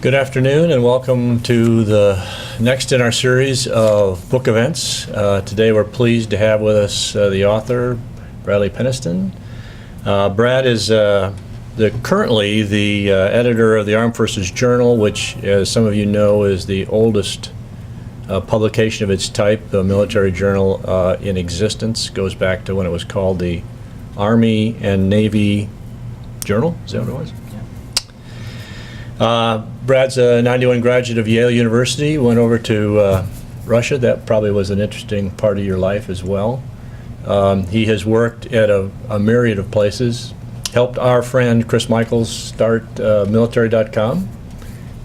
Good afternoon and welcome to the next in our series of book events. Today we're pleased to have with us the author, Bradley Peniston. Brad is currently the editor of the Armed Forces Journal, which, as some of you know, is the oldest publication of its type, the military journal in existence. Goes back to when it was called the Army and Navy Journal. Is that what it was? Brad's a 91 graduate of Yale University, went over to Russia. That probably was an interesting part of your life as well. He has worked at a myriad of places, helped our friend Chris Michaels start military.com,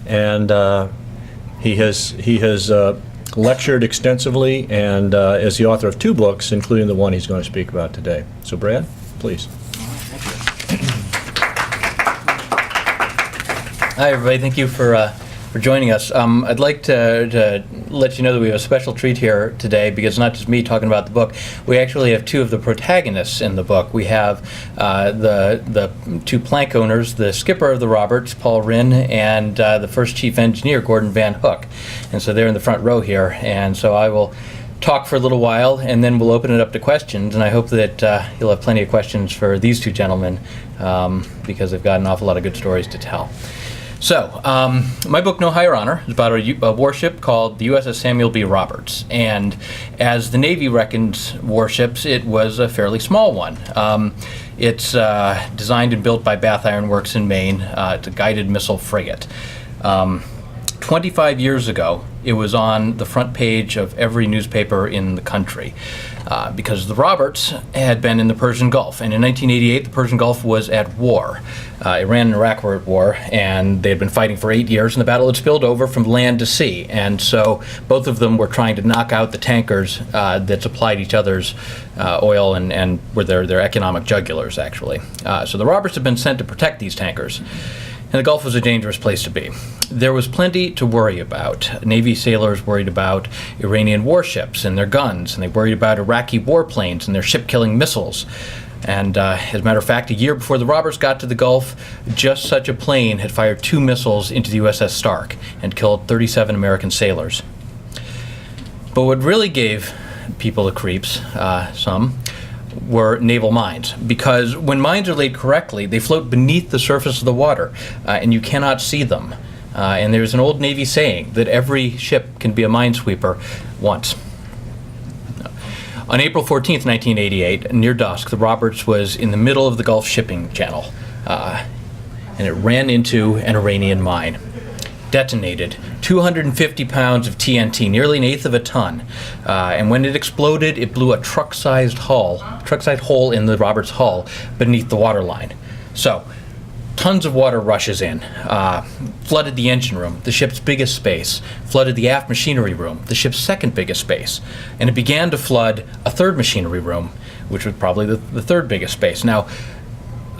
and he has lectured extensively and is the author of 2 books, including the one he's going to speak about today. So Brad, please. Hi, everybody. Thank you for joining us. I'd like to let you know that we have a special treat here today, because it's not just me talking about the book. We actually have 2 of the protagonists in the book. We have the 2 plank owners, the skipper of the Roberts, Paul Rinn, and the first chief engineer, Gordan Van Hook. And so they're in the front row here. And so I will talk for a little while, and then we'll open it up to questions. And I hope that you'll have plenty of questions for these 2 gentlemen, because they've got an awful lot of good stories to tell. So, my book, No Higher Honor, is about a warship called the USS Samuel B. Roberts. And as the Navy reckons warships, it was a fairly small one. It's designed and built by Bath Iron Works in Maine. It's a guided missile frigate. 25 years ago, it was on the front page of every newspaper in the country, because the Roberts had been in the Persian Gulf. And in 1988, the Persian Gulf was at war. Iran and Iraq were at war, and they had been fighting for 8 years, and the battle had spilled over from land to sea. And so both of them were trying to knock out the tankers that supplied each other's oil and were their economic jugulars, actually. So the Roberts had been sent to protect these tankers. And the Gulf was a dangerous place to be. There was plenty to worry about. Navy sailors worried about Iranian warships and their guns, and they worried about Iraqi warplanes and their ship-killing missiles. And as a matter of fact, a year before the Roberts got to the Gulf, just such a plane had fired 2 missiles into the USS Stark and killed 37 American sailors. But what really gave people the creeps, were naval mines, because when mines are laid correctly, they float beneath the surface of the water, and you cannot see them. And there's an old Navy saying that every ship can be a minesweeper once. On April 14th, 1988, near dusk, the Roberts was in the middle of the Gulf shipping channel, and it ran into an Iranian mine. Detonated 250 pounds of TNT, nearly 1/8 of a ton, and when it exploded, it blew a truck-sized hole in the Roberts hull beneath the waterline. So, tons of water rushes in, flooded the engine room, the ship's biggest space, flooded the aft machinery room, the ship's second biggest space, and it began to flood a third machinery room, which was probably the third biggest space. Now,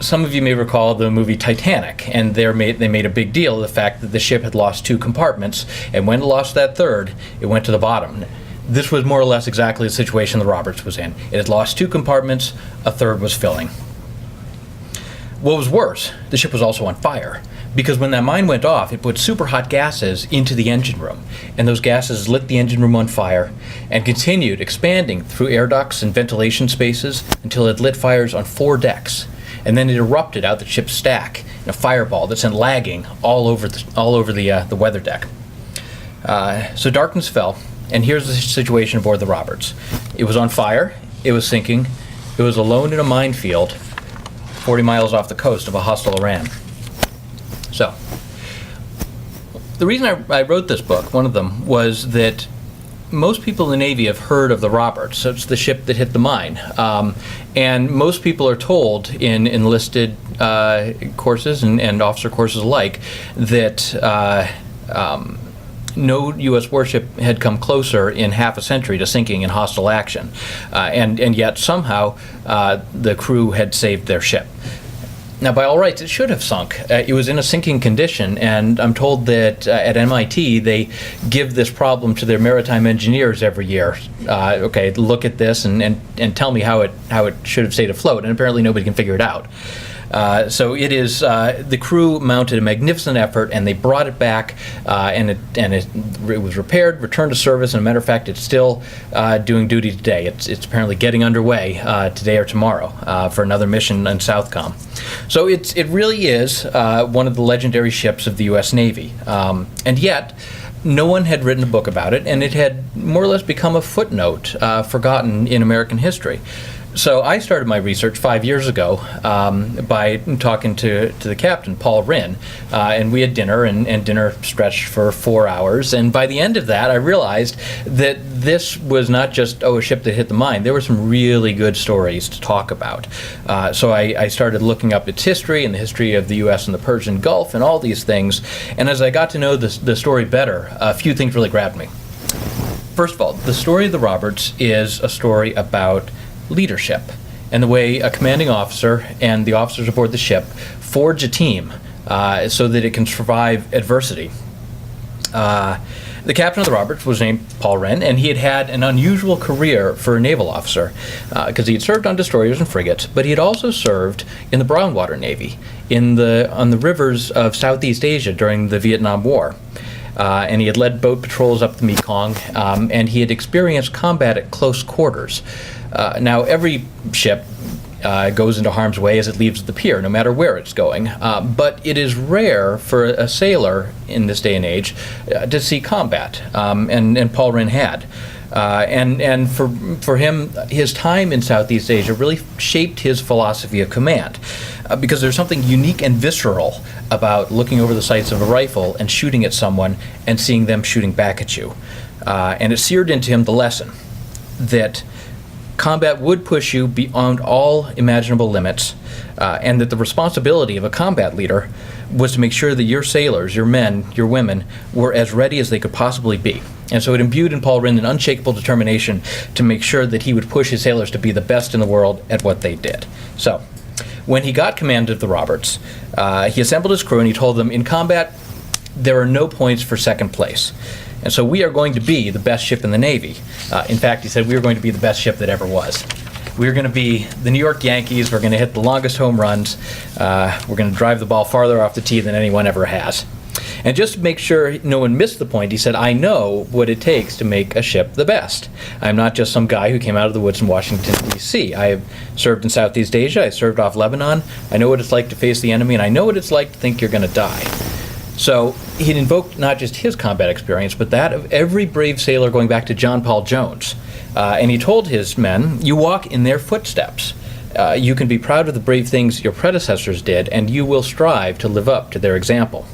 some of you may recall the movie Titanic, and they made a big deal of the fact that the ship had lost 2 compartments, and when it lost that third, it went to the bottom. This was more or less exactly the situation the Roberts was in. It had lost 2 compartments, a third was filling. What was worse, the ship was also on fire, because when that mine went off, it put super hot gases into the engine room, and those gases lit the engine room on fire and continued expanding through air ducts and ventilation spaces until it lit fires on 4 decks. And then it erupted out the ship's stack in a fireball that sent lagging all over the weather deck. So darkness fell, and here's the situation aboard the Roberts. It was on fire, it was sinking, it was alone in a minefield 40 miles off the coast of a hostile Iran. So, the reason I wrote this book, one of them, was that most people in the Navy have heard of the Roberts. So it's the ship that hit the mine. And most people are told in enlisted courses and officer courses alike that no U.S. warship had come closer in half a century to sinking in hostile action. And yet somehow the crew had saved their ship. Now, by all rights, it should have sunk. It was in a sinking condition, and I'm told that at MIT they give this problem to their maritime engineers every year. Okay, look at this and tell me how it should have stayed afloat, and apparently nobody can figure it out. So it is, the crew mounted a magnificent effort, and they brought it back, and it was repaired, returned to service, and as a matter of fact, it's still doing duty today. It's apparently getting underway today or tomorrow for another mission in Southcom. So it really is one of the legendary ships of the U.S. Navy. And yet, no one had written a book about it, and it had more or less become a footnote, forgotten in American history. So I started my research 5 years ago by talking to the captain, Paul Rinn, and we had dinner, and dinner stretched for 4 hours. And by the end of that, I realized that this was not just, a ship that hit the mine. There were some really good stories to talk about. So I started looking up its history and the history of the U.S. and the Persian Gulf and all these things. And as I got to know the story better, a few things really grabbed me. First of all, the story of the Roberts is a story about leadership and the way a commanding officer and the officers aboard the ship forge a team so that it can survive adversity. The captain of the Roberts was named Paul Rinn, and he had had an unusual career for a naval officer because he had served on destroyers and frigates, but he had also served in the Brown Water Navy on the rivers of Southeast Asia during the Vietnam War. And he had led boat patrols up the Mekong, and he had experienced combat at close quarters. Now, every ship goes into harm's way as it leaves the pier, no matter where it's going. But it is rare for a sailor in this day and age to see combat, and Paul Rinn had. And for him, his time in Southeast Asia really shaped his philosophy of command, because there's something unique and visceral about looking over the sights of a rifle and shooting at someone and seeing them shooting back at you. And it seared into him the lesson that combat would push you beyond all imaginable limits, and that the responsibility of a combat leader was to make sure that your sailors, your men, your women, were as ready as they could possibly be. And so it imbued in Paul Rinn an unshakable determination to make sure that he would push his sailors to be the best in the world at what they did. So, when he got command of the Roberts, he assembled his crew and he told them, in combat, there are no points for second place. And so we are going to be the best ship in the Navy. In fact, he said we are going to be the best ship that ever was. We're going to be the New York Yankees. We're going to hit the longest home runs. We're going to drive the ball farther off the tee than anyone ever has. And just to make sure no one missed the point, he said, I know what it takes to make a ship the best. I'm not just some guy who came out of the woods in Washington, D.C. I have served in Southeast Asia. I served off Lebanon. I know what it's like to face the enemy, and I know what it's like to think you're going to die. So he'd invoked not just his combat experience, but that of every brave sailor going back to John Paul Jones. And he told his men, you walk in their footsteps. You can be proud of the brave things your predecessors did, and you will strive to live up to their example.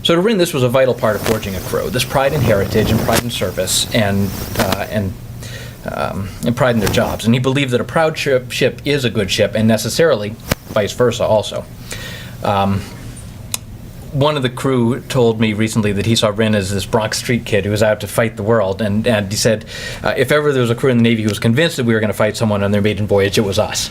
So to Rinn, this was a vital part of forging a crew. This pride in heritage and pride in service and pride in their jobs. And he believed that a proud ship is a good ship, and necessarily vice versa also. One of the crew told me recently that he saw Rinn as this Bronx Street kid who was out to fight the world, and he said if ever there was a crew in the Navy who was convinced that we were going to fight someone on their maiden voyage, it was us.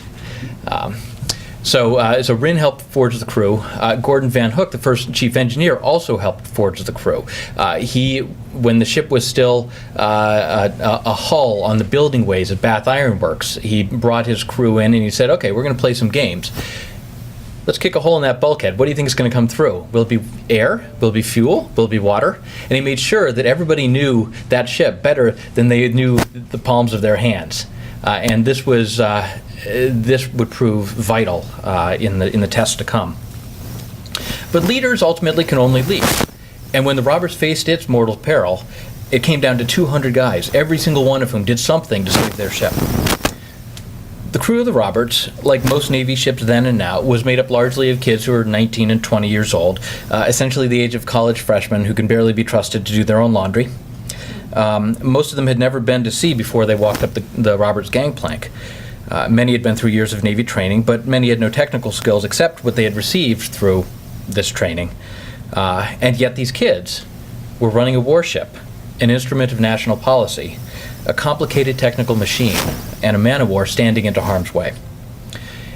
So Rinn helped forge the crew. Gordan Van Hook, the first chief engineer, also helped forge the crew. When the ship was still a hull on the building ways at Bath Iron Works, he brought his crew in and he said, okay, we're going to play some games. Let's kick a hole in that bulkhead. What do you think is going to come through? Will it be air? Will it be fuel? Will it be water? And he made sure that everybody knew that ship better than they knew the palms of their hands. And this would prove vital in the tests to come. But leaders ultimately can only lead. And when the Roberts faced its mortal peril, it came down to 200 guys, every single one of whom did something to save their ship. The crew of the Roberts, like most Navy ships then and now, was made up largely of kids who were 19 and 20 years old, essentially the age of college freshmen who can barely be trusted to do their own laundry. Most of them had never been to sea before they walked up the Roberts gangplank. Many had been through years of Navy training, but many had no technical skills except what they had received through this training. And yet these kids were running a warship, an instrument of national policy, a complicated technical machine, and a man-of-war standing into harm's way.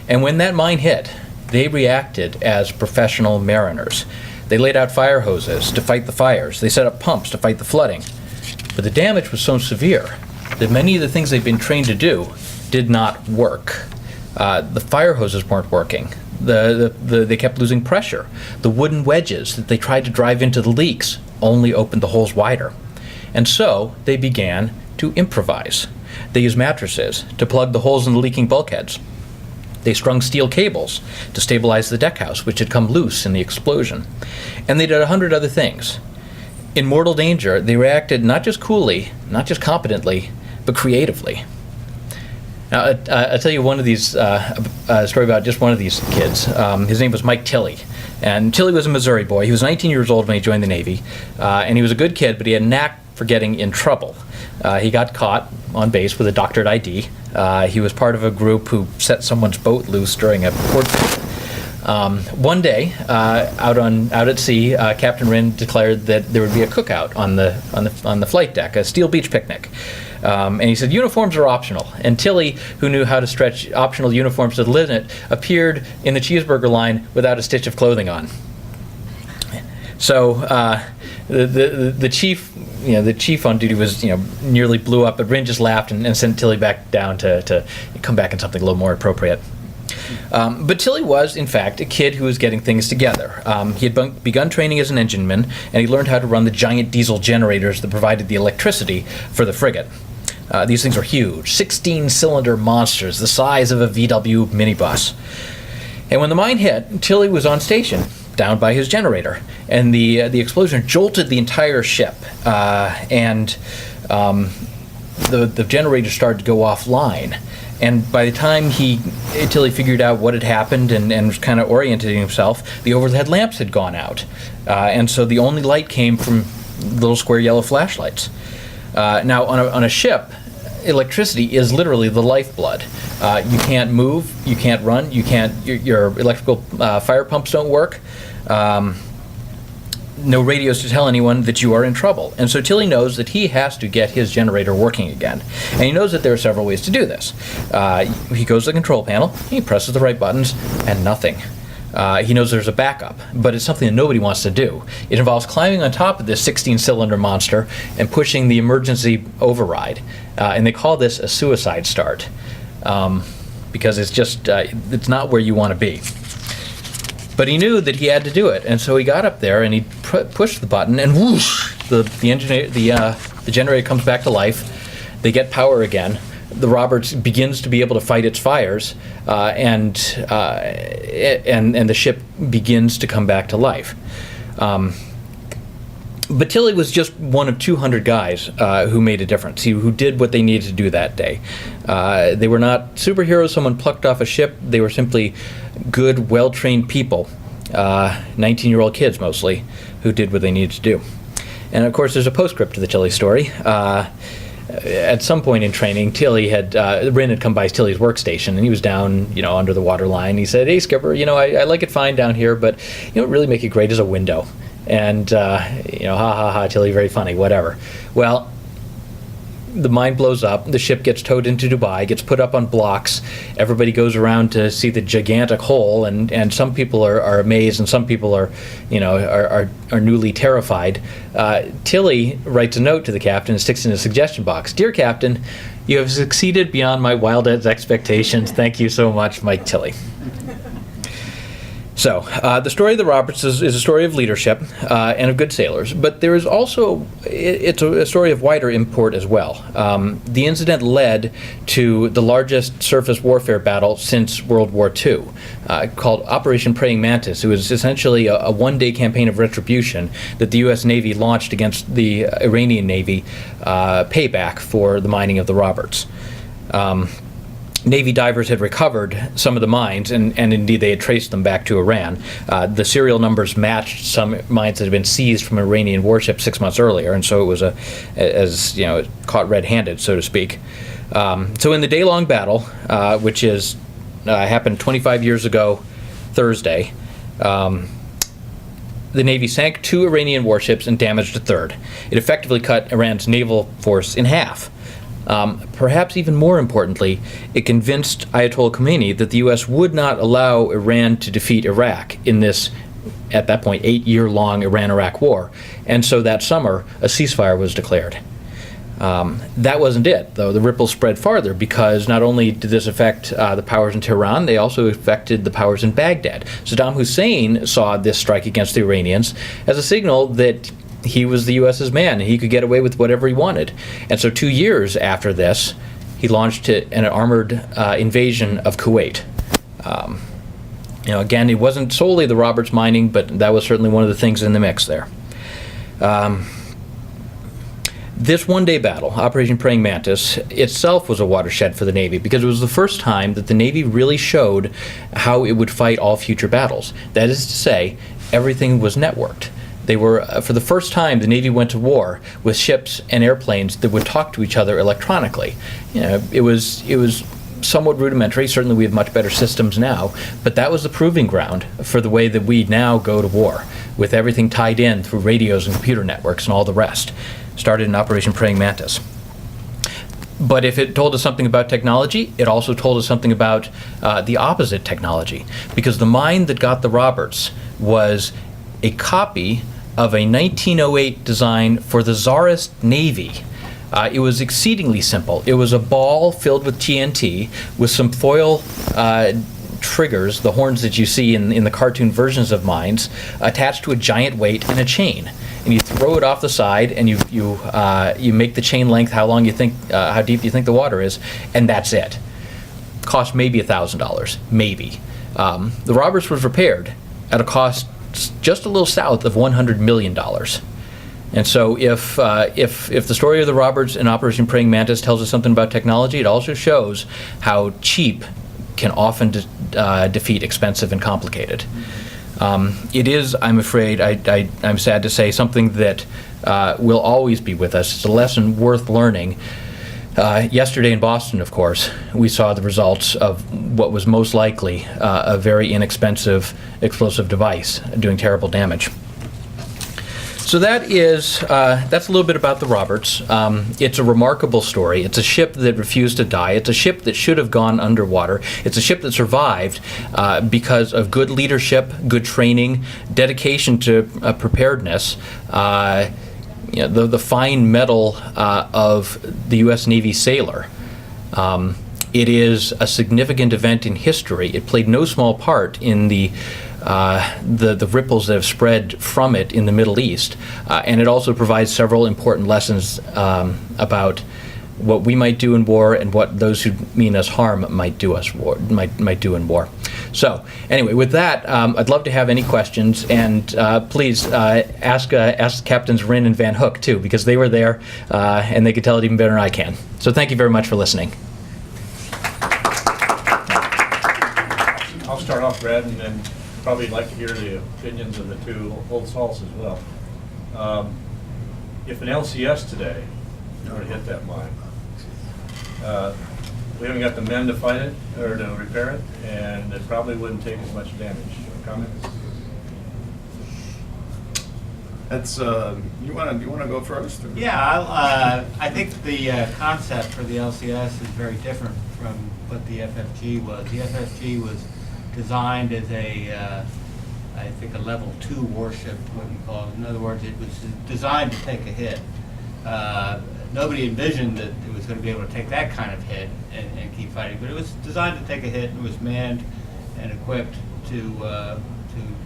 And when that mine hit, they reacted as professional mariners. They laid out fire hoses to fight the fires. They set up pumps to fight the flooding. But the damage was so severe that many of the things they'd been trained to do did not work. The fire hoses weren't working. They kept losing pressure. The wooden wedges that they tried to drive into the leaks only opened the holes wider. And so they began to improvise. They used mattresses to plug the holes in the leaking bulkheads. They strung steel cables to stabilize the deckhouse, which had come loose in the explosion. And they did 100 other things. In mortal danger, they reacted not just coolly, not just competently, but creatively. Now, I'll tell you one of these, a story about just one of these kids. His name was Mike Tilley. And Tilley was a Missouri boy. He was 19 years old when he joined the Navy. And he was a good kid, but he had a knack for getting in trouble. He got caught on base with a doctored ID. He was part of a group who set someone's boat loose during a port visit. One day, out at sea, Captain Rinn declared that there would be a cookout on the flight deck, a steel beach picnic. And he said uniforms are optional. And Tilley, who knew how to stretch optional uniforms to the limit, appeared in the cheeseburger line without a stitch of clothing on. So the chief on duty was nearly blew up, but Rinn just laughed and sent Tilley back down to come back in something a little more appropriate. But Tilley was, in fact, a kid who was getting things together. He had begun training as an engineman, and he learned how to run the giant diesel generators that provided the electricity for the frigate. These things were huge, 16-cylinder monsters, the size of a VW minibus. And when the mine hit, Tilley was on station, down by his generator, and the explosion jolted the entire ship, and the generator started to go offline. And by the time Tilley figured out what had happened and was kind of orienting himself, the overhead lamps had gone out. And so the only light came from little square yellow flashlights. Now, on a ship, electricity is literally the lifeblood. You can't move, you can't run, your electrical fire pumps don't work. No radios to tell anyone that you are in trouble. And so Tilley knows that he has to get his generator working again. And he knows that there are several ways to do this. He goes to the control panel, he presses the right buttons, and nothing. He knows there's a backup, but it's something that nobody wants to do. It involves climbing on top of this 16-cylinder monster and pushing the emergency override. And they call this a suicide start because it's just, it's not where you want to be. But he knew that he had to do it, and so he got up there and he pushed the button, and whoosh, the generator comes back to life. They get power again. The Roberts begins to be able to fight its fires, and the ship begins to come back to life. But Tilley was just one of 200 guys who made a difference, who did what they needed to do that day. They were not superheroes someone plucked off a ship. They were simply good, well-trained people, 19-year-old kids mostly, who did what they needed to do. And of course, there's a postscript to the Tilley story. At some point in training, Rinn had come by Tilley's workstation, and he was down, under the water line. He said, "Hey, Skipper, I like it fine down here, but what really make it great is a window." And, ha, Tilley, very funny, whatever. Well, the mine blows up, the ship gets towed into Dubai, gets put up on blocks, everybody goes around to see the gigantic hole, and some people are amazed, and some people are newly terrified. Tilley writes a note to the captain and sticks in a suggestion box. "Dear Captain, you have succeeded beyond my wildest expectations. Thank you so much, Mike Tilley." So, the story of the Roberts is a story of leadership and of good sailors, but there is also, it's a story of wider import as well. The incident led to the largest surface warfare battle since World War II, called Operation Praying Mantis. It was essentially a one-day campaign of retribution that the U.S. Navy launched against the Iranian Navy, payback for the mining of the Roberts. Navy divers had recovered some of the mines, and indeed they had traced them back to Iran. The serial numbers matched some mines that had been seized from Iranian warships 6 months earlier, and so it was caught red-handed, so to speak. So in the day-long battle, which happened 25 years ago Thursday, the Navy sank 2 Iranian warships and damaged a third. It effectively cut Iran's naval force in half. Perhaps even more importantly, it convinced Ayatollah Khomeini that the U.S. would not allow Iran to defeat Iraq in this, at that point, 8-year-long Iran-Iraq war. And so that summer, a ceasefire was declared. That wasn't it, though. The ripples spread farther because not only did this affect the powers in Tehran, they also affected the powers in Baghdad. Saddam Hussein saw this strike against the Iranians as a signal that he was the U.S.'s man and he could get away with whatever he wanted. And so 2 years after this, he launched an armored invasion of Kuwait. Again, it wasn't solely the Roberts mining, but that was certainly one of the things in the mix there. This one-day battle, Operation Praying Mantis, itself was a watershed for the Navy because it was the first time that the Navy really showed how it would fight all future battles. That is to say, everything was networked. They were, for the first time, the Navy went to war with ships and airplanes that would talk to each other electronically. It was somewhat rudimentary. Certainly we have much better systems now, but that was the proving ground for the way that we now go to war, with everything tied in through radios and computer networks and all the rest. Started in Operation Praying Mantis. But if it told us something about technology, it also told us something about the opposite technology, because the mine that got the Roberts was a copy of a 1908 design for the Tsarist Navy. It was exceedingly simple. It was a ball filled with TNT with some foil triggers, the horns that you see in the cartoon versions of mines, attached to a giant weight and a chain. And you throw it off the side, and you make the chain length how deep you think the water is, and that's it. Cost maybe $1,000, maybe. The Roberts was repaired at a cost just a little south of $100 million. And so if the story of the Roberts and Operation Praying Mantis tells us something about technology, it also shows how cheap can often defeat expensive and complicated. It is, I'm afraid, I'm sad to say, something that will always be with us. It's a lesson worth learning. Yesterday in Boston, of course, we saw the results of what was most likely a very inexpensive explosive device doing terrible damage. So that's a little bit about the Roberts. It's a remarkable story. It's a ship that refused to die. It's a ship that should have gone underwater. It's a ship that survived because of good leadership, good training, dedication to preparedness, the fine mettle of the U.S. Navy sailor. It is a significant event in history. It played no small part in the ripples that have spread from it in the Middle East, and it also provides several important lessons about what we might do in war and what those who mean us harm might do in war. So anyway, with that, I'd love to have any questions, and please ask Captains Rinn and Van Hook too, because they were there and they could tell it even better than I can. So thank you very much for listening. I'll start off, Brad, and then probably like to hear the opinions of the two old salts as well. If an LCS today were to hit that mine, we haven't got the men to fight it or to repair it, and it probably wouldn't take as much damage. Comments? That's you want to go first? Or? Yeah, I think the concept for the LCS is very different from what the FFG was. The FFG was designed as I think a level 2 warship, what you call it. In other words, it was designed to take a hit. Nobody envisioned that it was going to be able to take that kind of hit and keep fighting, but it was designed to take a hit, and it was manned and equipped to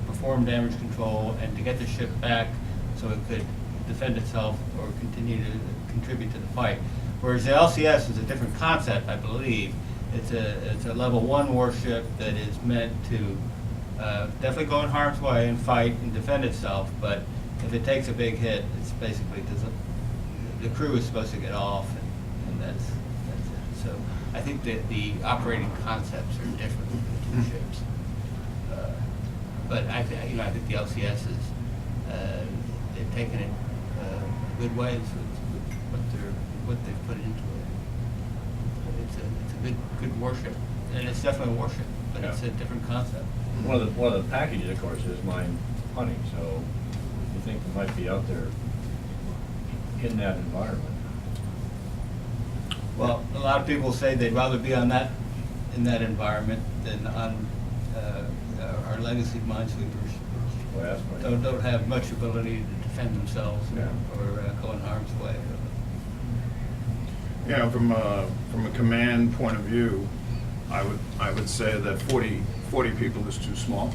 perform damage control and to get the ship back so it could defend itself or continue to contribute to the fight. Whereas the LCS is a different concept, I believe. It's a level 1 warship that is meant to definitely go in harm's way and fight and defend itself, but if it takes a big hit, it's basically the crew is supposed to get off, and that's it. So I think that the operating concepts are different with the two ships. But I think the LCS is they've taken it good ways with what they've put into it. It's a good warship, and it's definitely a warship, but yeah. It's a different concept. One of the packages, of course, is mine hunting. So you think it might be out there in that environment? Well, a lot of people say they'd rather be in that environment than on our legacy minesweepers, Well, right. don't have much ability to defend themselves, yeah. or go in harm's way. You know, from a command point of view, I would say that 40 people is too small,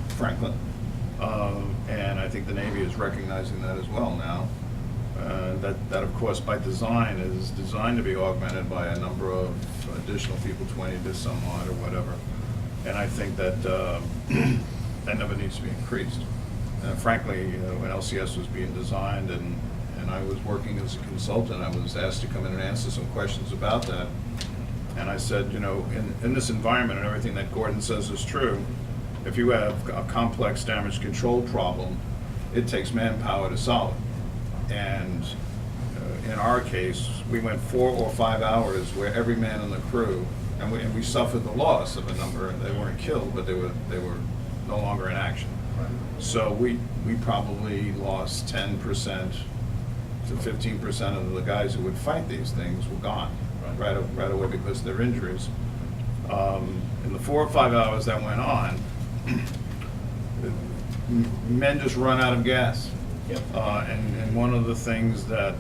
frankly. And I think the Navy is recognizing that as well now. That of course by design is designed to be augmented by a number of additional people, 20 to some odd or whatever. And I think that that number needs to be increased. Frankly, when LCS was being designed and I was working as a consultant, I was asked to come in and answer some questions about that. And I said, you know, in this environment and everything that Gordan says is true, if you have a complex damage control problem, it takes manpower to solve it. And in our case, we went 4 or 5 hours where every man in the crew, and we suffered the loss of a number. They weren't killed, but they were no longer in action. So we probably lost 10% to 15% of the guys who would fight these things were gone right away because of their injuries. In the 4 or 5 hours that went on, men just run out of gas. Yep. And one of the things that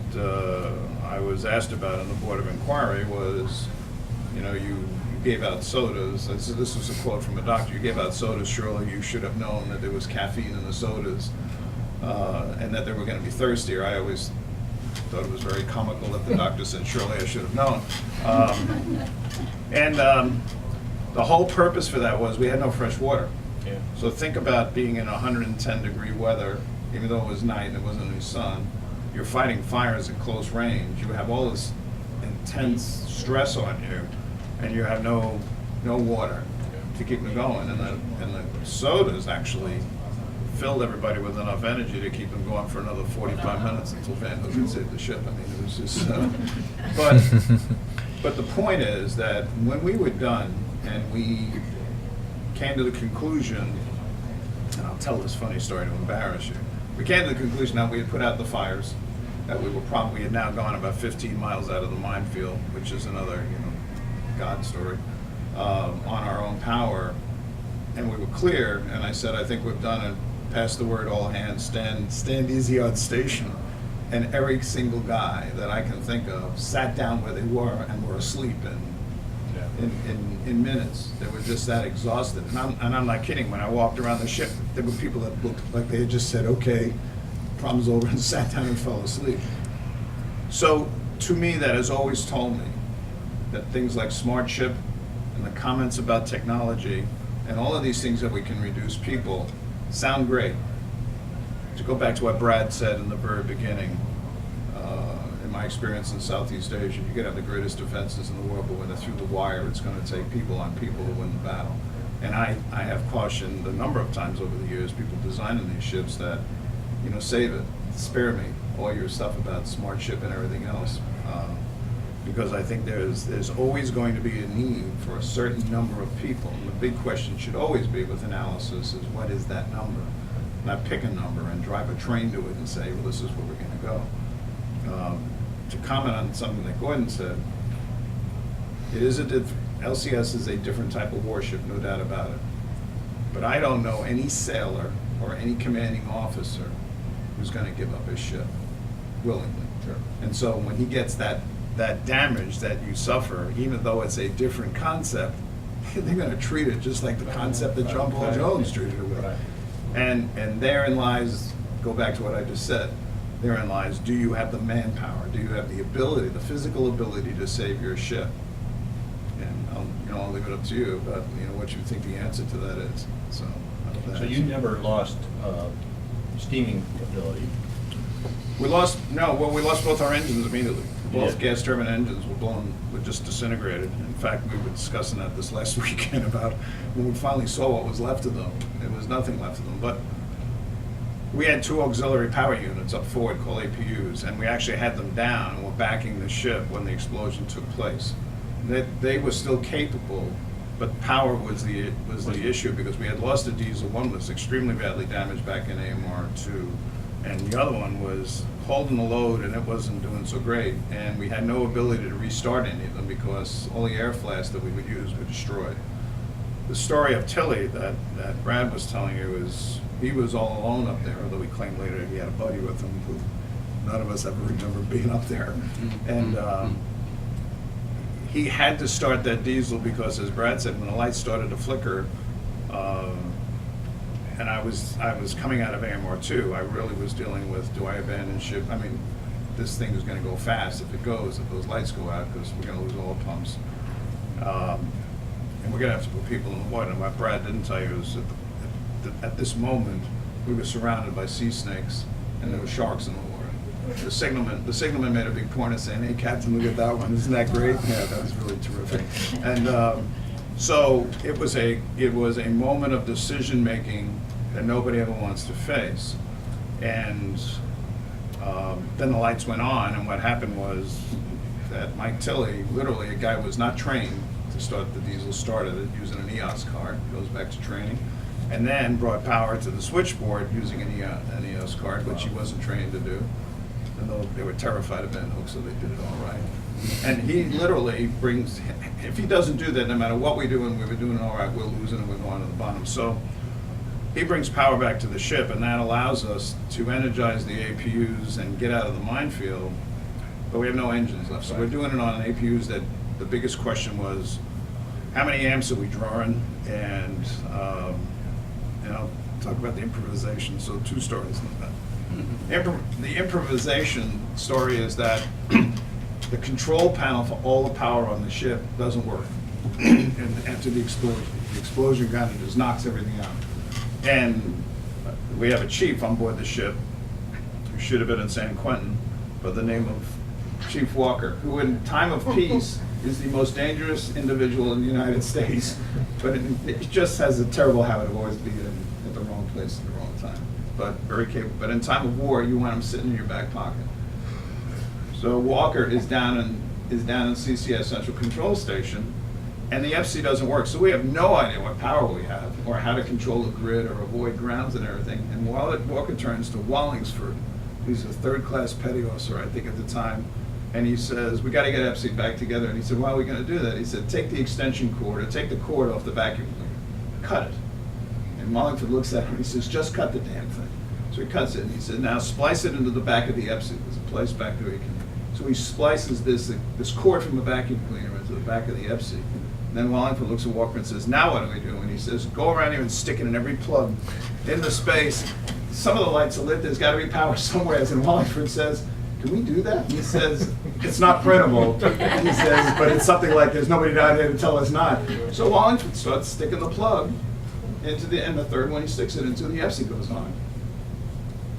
I was asked about in the Board of Inquiry was, you know, you gave out sodas. This was a quote from a doctor. You gave out sodas, surely you should have known that there was caffeine in the sodas and that they were going to be thirstier. I always thought it was very comical that the doctor said, surely I should have known. The whole purpose for that was we had no fresh water. Yeah. So think about being in 110-degree weather, even though it was night and it wasn't any sun. You're fighting fires at close range. You have all this intense stress on you, and you have no water to keep them going. And the sodas actually filled everybody with enough energy to keep them going for another 45 minutes until Van Hooven saved the ship. I mean, it was just. But the point is that when we were done and we came to the conclusion, and I'll tell this funny story to embarrass you. We came to the conclusion that we had put out the fires, that we had now gone about 15 miles out of the minefield, which is another, you know, God story, on our own power, and we were clear. And I said, I think we've done it. Pass the word, all hands, stand easy on station. And every single guy that I can think of sat down where they were and were asleep in minutes. They were just that exhausted. And I'm not kidding. When I walked around the ship, there were people that looked like they had just said, okay, problem's over, and sat down and fell asleep. So to me, that has always told me that things like smart ship and the comments about technology and all of these things that we can reduce people sound great. To go back to what Brad said in the very beginning, in my experience in Southeast Asia, you could have the greatest defenses in the world, but when they're through the wire, it's going to take people on people to win the battle. And I have cautioned a number of times over the years, people designing these ships that, you know, save it, spare me all your stuff about smart ship and everything else. Because I think there's always going to be a need for a certain number of people. And the big question should always be with analysis is, what is that number? Not pick a number and drive a train to it and say, well, this is where we're going to go. To comment on something that Gordan said, LCS is a different type of warship, no doubt about it. But I don't know any sailor or any commanding officer who's going to give up his ship willingly. Sure. And so when he gets that damage that you suffer, even though it's a different concept, they're going to treat it just like the concept that John Paul Jones treated it with. Right. And therein lies, go back to what I just said, therein lies, do you have the manpower? Do you have the ability, the physical ability to save your ship? And I'll leave it up to you about, you know, what you think the answer to that is. So you never lost steaming ability. We lost both our engines immediately. Both Yeah. gas turbine engines were just disintegrated. In fact, we were discussing that this last weekend about when we finally saw what was left of them. There was nothing left of them. But we had 2 auxiliary power units up forward called APUs, and we actually had them down and were backing the ship when the explosion took place. They were still capable, but power was the issue because we had lost a diesel. One was extremely badly damaged back in AMR 2, and the other one was holding the load and it wasn't doing so great. And we had no ability to restart any of them because all the air flasks that we would use were destroyed. The story of Tilly that Brad was telling you is he was all alone up there, although he claimed later he had a buddy with him who none of us ever remember being up there. And he had to start that diesel because, as Brad said, when the lights started to flicker, and I was coming out of AMR2, I really was dealing with, do I abandon ship? I mean, this thing is going to go fast if those lights go out, because we're going to lose all the pumps. And we're going to have to put people in the water. And what Brad didn't tell you is that at this moment, we were surrounded by sea snakes, and there were sharks in the water. The signalman made a big point of saying, "Hey, Captain, look at that one. Isn't that great?" Yeah, that was really terrific. And so it was a moment of decision making that nobody ever wants to face. And then the lights went on, and what happened was that Mike Tilley, literally, a guy was not trained to start the diesel, started it using an EOS card. Goes back to training. And then brought power to the switchboard using an EOS card, which he wasn't trained to do. And they were terrified of bent hooks, so they did it all right. And he literally brings, if he doesn't do that, no matter what we do, and we were doing it all right, we're losing and we're going to the bottom. So he brings power back to the ship, and that allows us to energize the APUs and get out of the minefield, but we have no engines left. So we're doing it on APUs that the biggest question was, how many amps are we drawing? And I'll talk about the improvisation, so 2 stories like that. The improvisation story is that the control panel for all the power on the ship doesn't work after the explosion. The explosion kind of just knocks everything out. And we have a chief on board the ship who should have been in San Quentin by the name of Chief Walker, who in time of peace is the most dangerous individual in the United States, but it just has a terrible habit of always being at the wrong place at the wrong time. But very capable. But in time of war, you want him sitting in your back pocket. So Walker is down in CCS Central Control Station, and the FC doesn't work. So we have no idea what power we have, or how to control the grid, or avoid grounds and everything. And Walker turns to Wallingsford, who's a 3rd-class petty officer, I think, at the time, and he says, "We got to get FC back together." And he said, "Why are we going to do that?" He said, "Take the extension cord, or take the cord off the vacuum cleaner, cut it." And Wallingford looks at him and he says, "Just cut the damn thing." So he cuts it, and he said, "Now splice it into the back of the EPSI." There's a place back there you can. So he splices this cord from the vacuum cleaner into the back of the EPSI. And then Wallingford looks at Walker and says, "Now what do we do?" And he says, "Go around here and stick it in every plug in the space. Some of the lights are lit. There's got to be power somewhere." And Wallingford says, "Can we do that?" He says, "It's not printable." He says, "But it's something like there's nobody down here to tell us not." So Wallingford starts sticking the plug into and the third one he sticks it into, the EPSI goes on.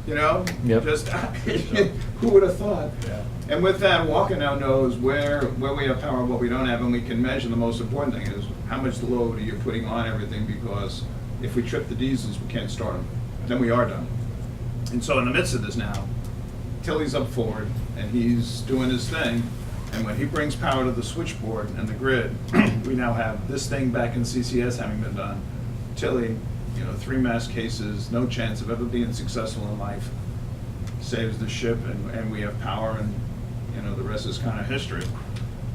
You know? Yep. Just, who would have thought? Yeah. And with that, Walker now knows where we have power and what we don't have, and we can measure. The most important thing is how much load are you putting on everything, because if we trip the diesels, we can't start them. Then we are done. And so in the midst of this now, Tilley's up forward, and he's doing his thing, and when he brings power to the switchboard and the grid, we now have this thing back in CCS having been done. Tilley, 3 mass cases, no chance of ever being successful in life, saves the ship, and we have power, and the rest is kind of history.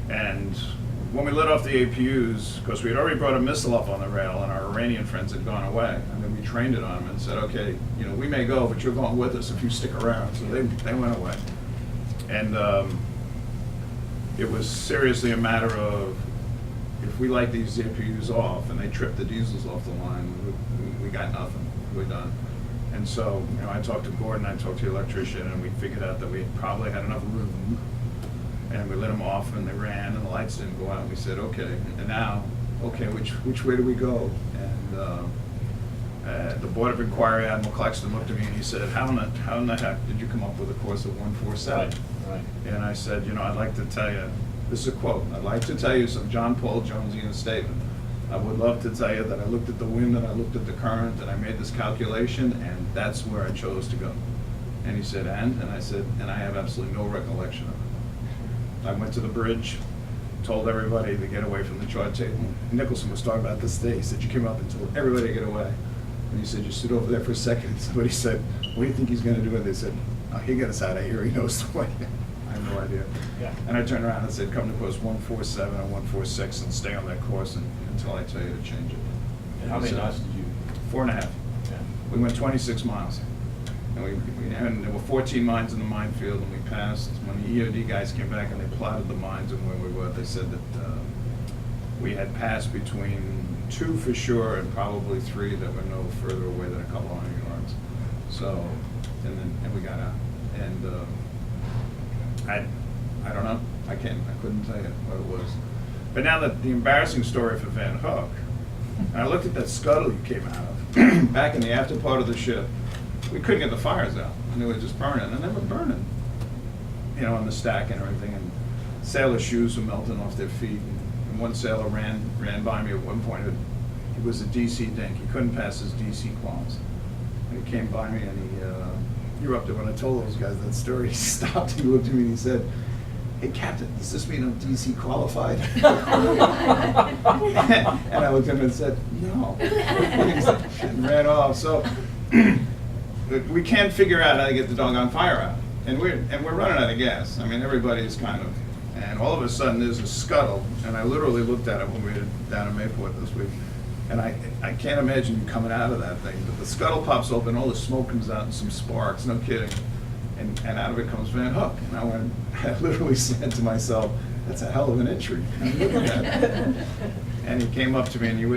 And when we lit off the APUs, because we had already brought a missile up on the rail, and our Iranian friends had gone away, and then we trained it on them and said, "Okay, we may go, but you're going with us if you stick around." So they went away. And it was seriously a matter of, if we light these APUs off and they trip the diesels off the line, we got nothing. We're done. And so, I talked to Gordan, I talked to the electrician, and we figured out that we probably had enough room. And we lit them off, and they ran, and the lights didn't go out. And we said, "Okay, and now, which way do we go?" And the Board of Inquiry, Admiral Claxton, looked at me and he said, how in the heck did you come up with a course of 147? Right. And I said, I'd like to tell you, this is a quote, "I'd like to tell you some John Paul Jonesian statement. I would love to tell you that I looked at the wind and I looked at the current and I made this calculation, and that's where I chose to go." And he said, And I said, "And I have absolutely no recollection of it. I went to the bridge, told everybody to get away from the chart table." Nicholson was talking about this day. He said, "You came up and told everybody to get away." And he said, "You stood over there for a second." And somebody said, "What do you think he's going to do?" And they said, "Oh, he'll get us out of here. He knows the way." I have no idea. Yeah. And I turned around and said, "Come to course 147 and 146 and stay on that course until I tell you to change it." And how many knots did you? 4.5. Yeah. We went 26 miles. And there were 14 mines in the minefield, and we passed, when the EOD guys came back and they plotted the mines and where we were, they said that we had passed between 2 for sure and probably 3 that were no further away than a couple hundred yards. So, and we got out. And I don't know, I couldn't tell you what it was. But now that the embarrassing story for Van Hook, and I looked at that scuttle you came out of, back in the after part of the ship, we couldn't get the fires out, and they were just burning, and they were burning, on the stack and everything, and sailors' shoes were melting off their feet, and one sailor ran by me at one point. It was a DC dink. He couldn't pass his DC quals. And he came by me, and he erupted. When I told those guys that story, he stopped, he looked at me, and he said, "Hey, Captain, does this mean I'm DC qualified?" And I looked at him and said, "No." And ran off. So we can't figure out how to get the doggone fire out. And we're running out of gas. I mean, everybody's kind of, and all of a sudden there's a scuttle, and I literally looked at it when we were down in Mayport this week, and I can't imagine you coming out of that thing, but the scuttle pops open, all the smoke comes out and some sparks, no kidding. And out of it comes Van Hook. And I literally said to myself, "That's a hell of an entry." And he came up to me and who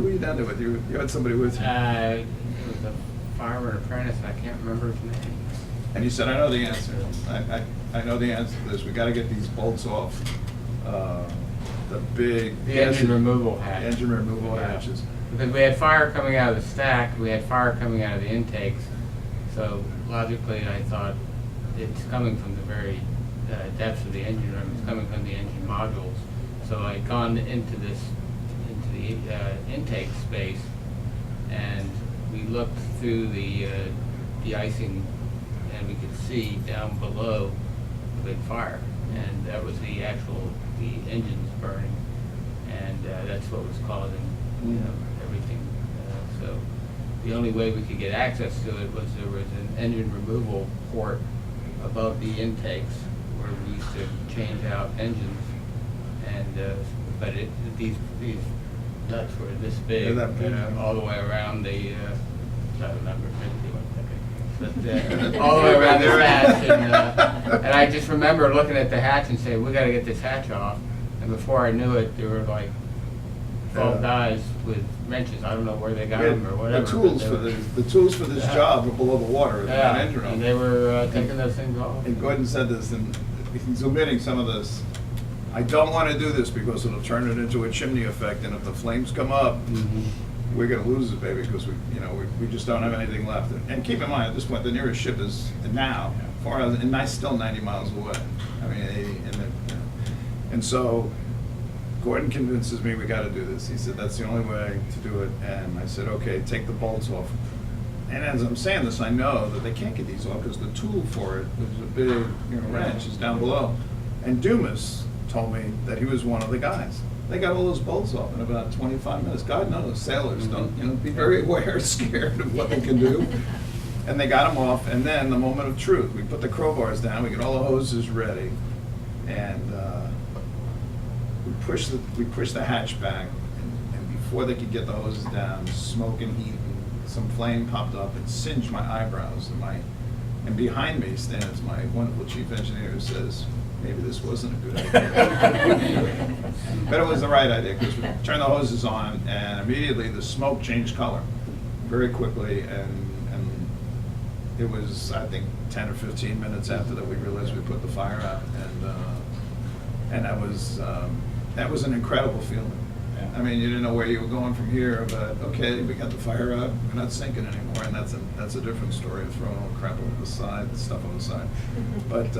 were you down there with? You had somebody with you? It was a fireman apprentice, I can't remember his name. And he said, "I know the answer. I know the answer to this. We got to get these bolts off the engine removal hatch. Engine removal hatches." Because we had fire coming out of the stack, we had fire coming out of the intakes. So logically, I thought it's coming from the very depths of the engine room. It's coming from the engine modules. So I'd gone into the intake space, and we looked through the de-icing, and we could see down below the big fire, and that was the engines burning, and that's what was causing everything. So the only way we could get access to it was there was an engine removal port above the intakes where we used to change out engines, and but these nuts were this big, all the way around the all the way around this hatch, and I just remember looking at the hatch and saying, "We got to get this hatch off." And before I knew it, there were like 12 guys with wrenches. I don't know where they got them or whatever. The tools for this job were below the water in that engine room. And they were taking those things off. And Gordan said this, and he's omitting some of this. "I don't want to do this because it'll turn it into a chimney effect, and if the flames come up, we're going to lose it, baby, because we just don't have anything left." And keep in mind, at this point, the nearest ship is now 4 hours, and still 90 miles away. I mean, 80, and so Gordan convinces me we got to do this. He said that's the only way to do it, and I said, "Okay, take the bolts off." And as I'm saying this, I know that they can't get these off because the tool for it, there's a big wrench, is down below. And Dumas told me that he was one of the guys. They got all those bolts off in about 25 minutes. God knows, sailors don't, be very aware, scared of what they can do. And they got them off, and then the moment of truth, we put the crowbars down, we get all the hoses ready, and we pushed the hatch back, and before they could get the hoses down, smoke and heat, and some flame popped up and singed my eyebrows, and behind me stands my wonderful chief engineer who says, "Maybe this wasn't a good idea." But it was the right idea, because we turned the hoses on, and immediately the smoke changed color very quickly, and it was, I think, 10 or 15 minutes after that we realized we put the fire out, and that was an incredible feeling. I mean, you didn't know where you were going from here, but okay, we got the fire out, we're not sinking anymore, and that's a different story of throwing all the crap over the side, the stuff on the side. But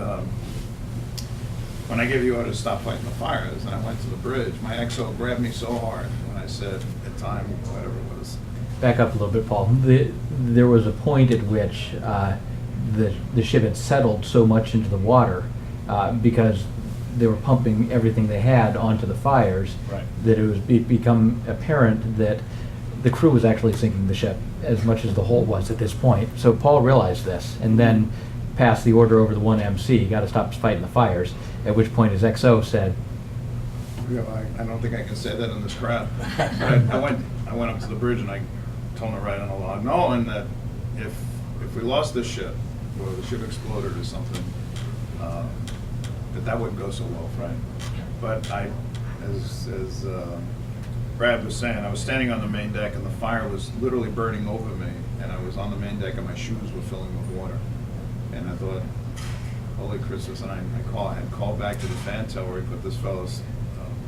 when I gave you order to stop fighting the fires, and I went to the bridge, my XO grabbed me so hard when I said at time, whatever it was. Back up a little bit, Paul. There was a point at which the ship had settled so much into the water because they were pumping everything they had onto the fires, that it become apparent that the crew was actually sinking the ship as much as the hull was at this point. So Paul realized this, and then passed the order over to 1MC, got to stop fighting the fires, at which point his XO said, I don't think I can say that in this crowd. But I went up to the bridge and I told him to write on a log, knowing that if if we lost this ship, or the ship exploded or something, that wouldn't go so well, right? But as Brad was saying, I was standing on the main deck and the fire was literally burning over me, and I was on the main deck and my shoes were filling with water. And I thought, holy Christmas, and I had called back to the fan tower where he put this fellow's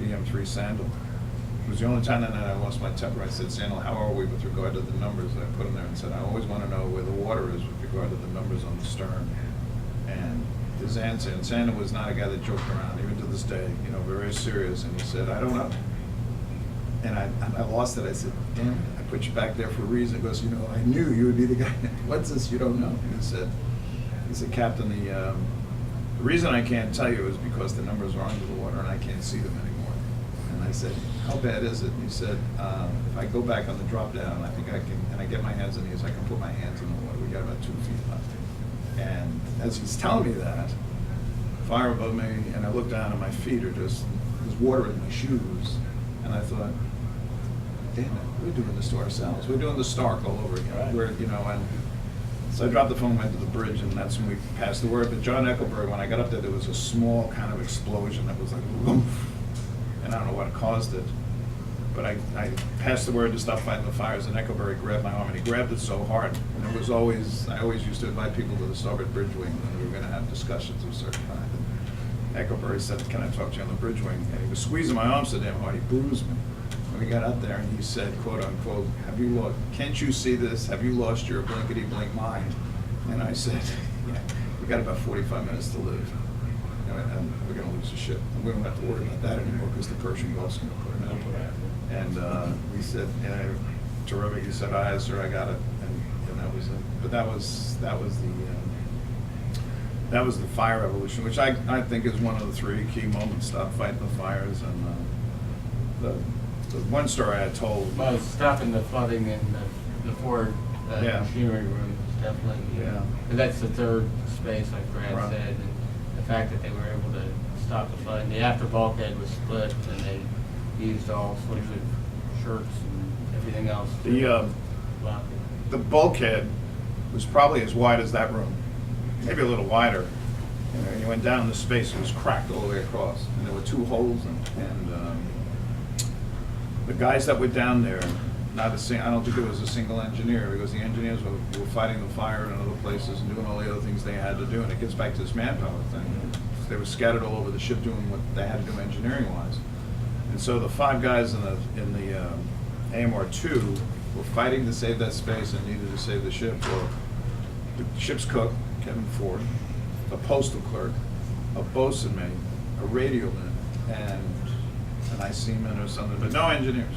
BM3 sandal. It was the only time that night I lost my temper. I said, Sandal, how are we with regard to the numbers? And I put him there and said, I always want to know where the water is with regard to the numbers on the stern. And his answer, and Sandal was not a guy that joked around, even to this day, you know, very serious. And he said, I don't know. And I lost it. I said, damn it, I put you back there for a reason. He goes, you know, I knew you would be the guy. What's this you don't know? And he said, Captain, the reason I can't tell you is because the numbers are under the water and I can't see them anymore. And I said, how bad is it? And he said, if I go back on the drop down, I think I can, and I get my hands on these, I can put my hands in the water. We got about 2 feet left. And as he's telling me that, fire above me, and I look down and my feet are just, there's water in my shoes. And I thought, damn it, we're doing this to ourselves. We're doing the Stark all over again. Right. We're, you know, and so I dropped the phone, went to the bridge, and that's when we passed the word. But John Eckelberg, when I got up there was a small kind of explosion that was like, woof, and I don't know what caused it. But I passed the word to stop fighting the fires, and Eckelberg grabbed my arm, and he grabbed it so hard. And it was always, I always used to invite people to the starboard bridge wing when we were going to have discussions of certain kind. And Eckelberg said, can I talk to you on the bridge wing? And he was squeezing my arm so damn hard, he bruised me. And we got out there, and he said, quote unquote, have you lost, can't you see this? Have you lost your blankety-blink mind? And I said, yeah, we got about 45 minutes to live. And we're going to lose the ship. And we don't have to worry about that anymore because the Persian Gulf's going to put it out. And he said, terrific. He said, aye, sir, I got it. And that was it. But that was the fire revolution, which I think is one of the 3 key moments. Stop fighting the fires. And the one story I told. Well, stopping the flooding in the Ford machinery room is definitely, Yeah. and that's the third space, like Brad Right. said, and the fact that they were able to stop the flooding. The after bulkhead was split, and they used all sorts of shirts and everything else to block it. The bulkhead was probably as wide as that room, maybe a little wider. You know, you went down the space, it was cracked all the way across, and there were 2 holes in it. And the guys that were down there, I don't think there was a single engineer, because the engineers were fighting the fire in other places and doing all the other things they had to do. And it gets back to this manpower thing. They were scattered all over the ship doing what they had to do engineering-wise. And so the 5 guys in the AMR-2 were fighting to save that space and needed to save the ship. Or the ship's cook, Kevin Ford, a postal clerk, a bosun mate, a radio man, and an I seaman or something, but no engineers.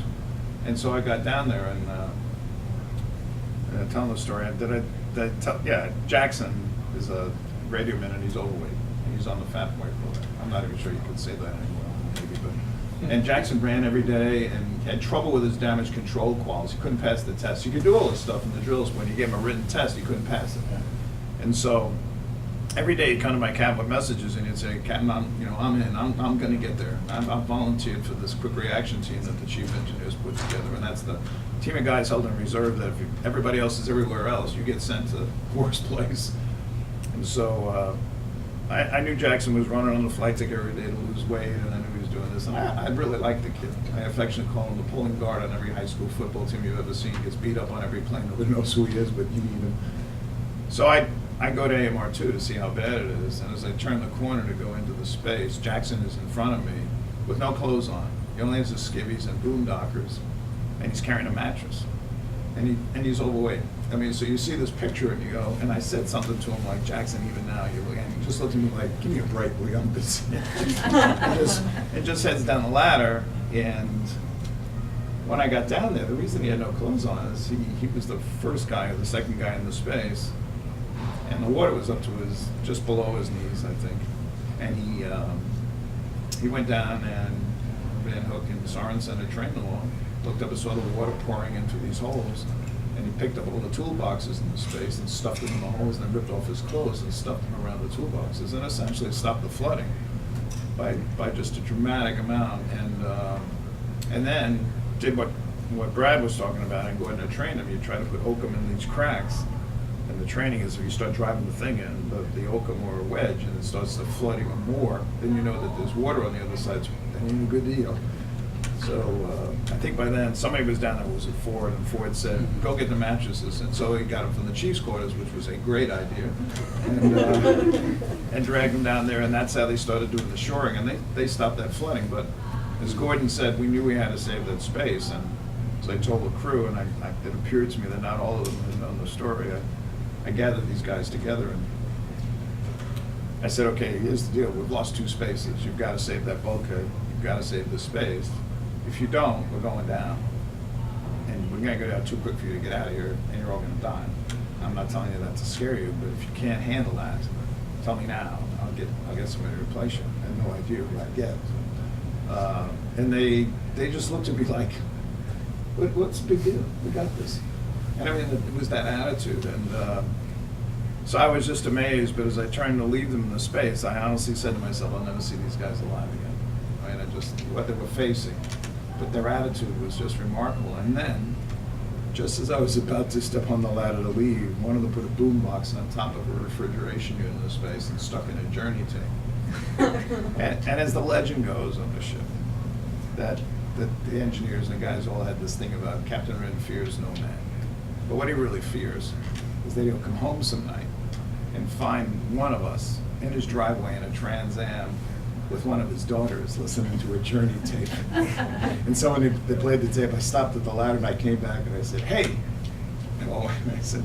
And so I got down there and telling the story. Jackson is a radio man and he's overweight. And he's on the fat boy program. I'm not even sure you could say that anymore, maybe, but. And Jackson ran every day and had trouble with his damage control quals. He couldn't pass the test. You could do all this stuff in the drills. When you gave him a written test, he couldn't pass it. And so every day he'd come to my cabin with messages and he'd say, Captain, I'm in. I'm going to get there. I've volunteered for this quick reaction team that the chief engineers put together, and that's the team of guys held in reserve that if everybody else is everywhere else, you get sent to the worst place. And so I knew Jackson was running on the flight ticket every day to lose weight, and I knew he was doing this, and I really liked the kid. I affectionately call him the pulling guard on every high school football team you've ever seen. He gets beat up on every plane. Nobody knows who he is, but you need him. So I go to AMR-2 to see how bad it is, and as I turn the corner to go into the space, Jackson is in front of me with no clothes on. He only has his skivvies and boondockers, and he's carrying a mattress, and he's overweight. I mean, so you see this picture and you go, and I said something to him like, Jackson, even now, you're looking, and he just looked at me like, give me a break, will you? I'm busy. and just heads down the ladder, and when I got down there, the reason he had no clothes on is he was the first guy or the second guy in the space, and the water was up to just below his knees, I think. And he went down, and Van Hook and Sorensen had trained along, looked up and saw the water pouring into these holes, and he picked up all the toolboxes in the space and stuffed them in the holes, and then ripped off his clothes and stuffed them around the toolboxes, and essentially stopped the flooding by just a dramatic amount. And then did what Brad was talking about, and Gordan had trained him. You try to put oakum in these cracks, And the training is if you start driving the thing in, the oakum or a wedge, and it starts to flood even more, then you know that there's water on the other side, then you're in a good deal. So I think by then, somebody was down there, was at Ford, and Ford said, go get the mattresses. And so he got them from the chief's quarters, which was a great idea, and dragged them down there, and that's how they started doing the shoring, and they stopped that flooding. But as Gordan said, we knew we had to save that space, and so I told the crew, and it appeared to me that not all of them had known the story. I gathered these guys together, and I said, okay, here's the deal. We've lost 2 spaces. You've got to save that bulkhead. You've got to save the space. If you don't, we're going down. And we're going to go down too quick for you to get out of here, and you're all going to die. I'm not telling you that to scare you, but if you can't handle that, tell me now. I'll get somebody to replace you. I have no idea who I'd get. And they just looked at me like, what's the big deal? We got this. And I mean, it was that attitude. And so I was just amazed, but as I turned to leave them in the space, I honestly said to myself, I'll never see these guys alive again. I mean, what they were facing. But their attitude was just remarkable. And then, just as I was about to step on the ladder to leave, one of them put a boom box on top of a refrigeration unit in the space and stuck in a journey tank. and as the legend goes on the ship, that the engineers and the guys all had this thing about Captain Rinn fears no man. But what he really fears is that he'll come home some night and find one of us in his driveway in a Trans Am with one of his daughters listening to a journey tape. And so when they played the tape, I stopped at the ladder and I came back and I said, hey. And I said,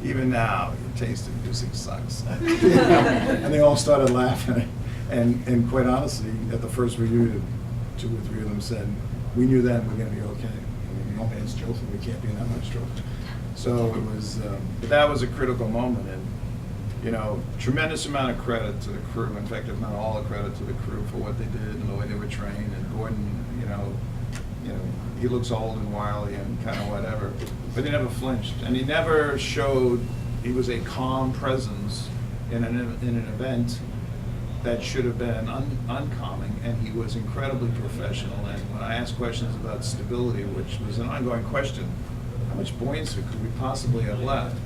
even now, your taste in music sucks. And they all started laughing. And quite honestly, at the first reunion, 2 or 3 of them said, we knew then we're going to be okay. I mean, no man's joking, we can't be in that much trouble. So it was, but that was a critical moment. And tremendous amount of credit to the crew. In fact, if not all the credit to the crew for what they did and the way they were trained. And Gordan, he looks old and wily and kind of whatever, but he never flinched, and he never showed. He was a calm presence in an event that should have been uncalming, and he was incredibly professional. And when I asked questions about stability, which was an ongoing question, how much buoyancy could we possibly have left?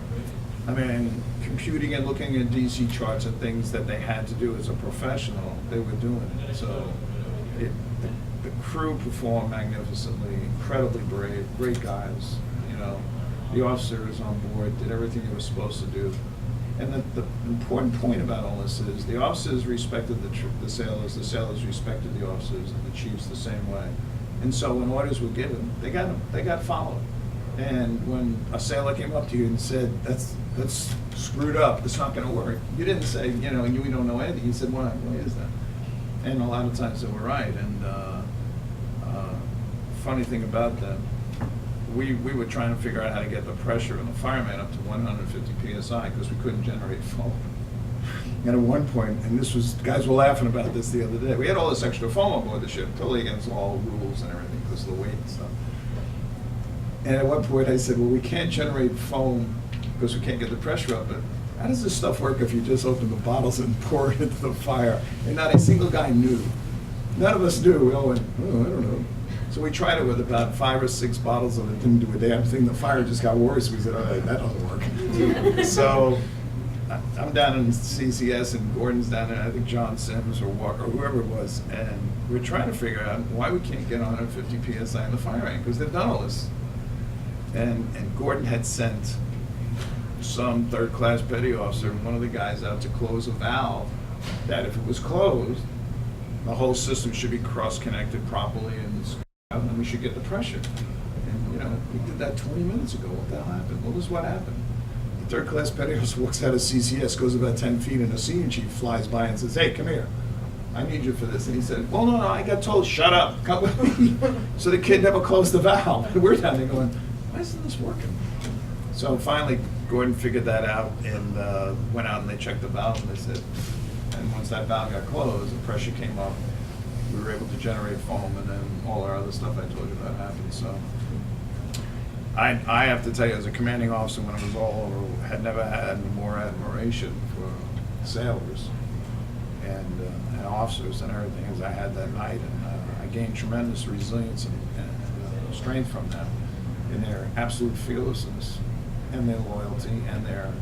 I mean, computing and looking at DC charts and things that they had to do as a professional, they were doing it. So the crew performed magnificently, incredibly brave, great guys. The officers on board did everything they were supposed to do. And the important point about all this is the officers respected the sailors respected the officers, and the chiefs the same way. And so when orders were given, they got followed. And when a sailor came up to you and said, that's screwed up, it's not going to work, you didn't say, we don't know anything. You said, why is that? And a lot of times they were right. And funny thing about that, we were trying to figure out how to get the pressure in the fireman up to 150 PSI because we couldn't generate foam. And at one point, and guys were laughing about this the other day, we had all this extra foam on board the ship, totally against all rules and everything because of the weight and stuff. And at one point I said, well, we can't generate foam because we can't get the pressure up, but how does this stuff work if you just open the bottles and pour it into the fire? And not a single guy knew. None of us knew. We all went, I don't know. So we tried it with about 5 or 6 bottles and it didn't do a damn thing. The fire just got worse. We said, all right, that doesn't work. So I'm down in CCS and Gordan's down there, I think John Sims or Walker, or whoever it was, and we're trying to figure out why we can't get 150 PSI in the fire ring, because they've done all this. And Gordan had sent some third-class petty officer, one of the guys out to close a valve that if it was closed, the whole system should be cross-connected properly and we should get the pressure. And we did that 20 minutes ago. What the hell happened? What was what happened? The third-class petty officer walks out of CCS, goes about 10 feet, and a senior chief flies by and says, hey, come here. I need you for this. And he said, well, no, I got told, shut up, come with me. So the kid never closed the valve. And we're down there going, why isn't this working? So finally, Gordan figured that out and went out and they checked the valve and they said, and once that valve got closed, the pressure came up, we were able to generate foam, and then all our other stuff I told you about happened. So I have to tell you, as a commanding officer, when it was all over, had never had more admiration for sailors and officers and everything as I had that night. And I gained tremendous resilience and strength from them in their absolute fearlessness and their loyalty and their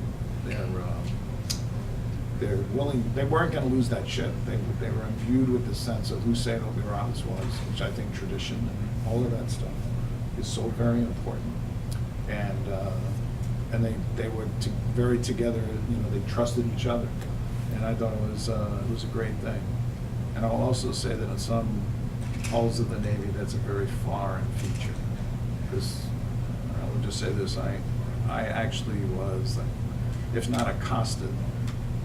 they're willing, they weren't gonna lose that ship. They were imbued with the sense of who Sailor Roberts was, which I think tradition and all of that stuff is so very important. And they were very together, you know, they trusted each other. And I thought it was a great thing. And I'll also say that in some halls of the Navy, that's a very foreign feature. Because I will just say this, I actually was, if not accosted,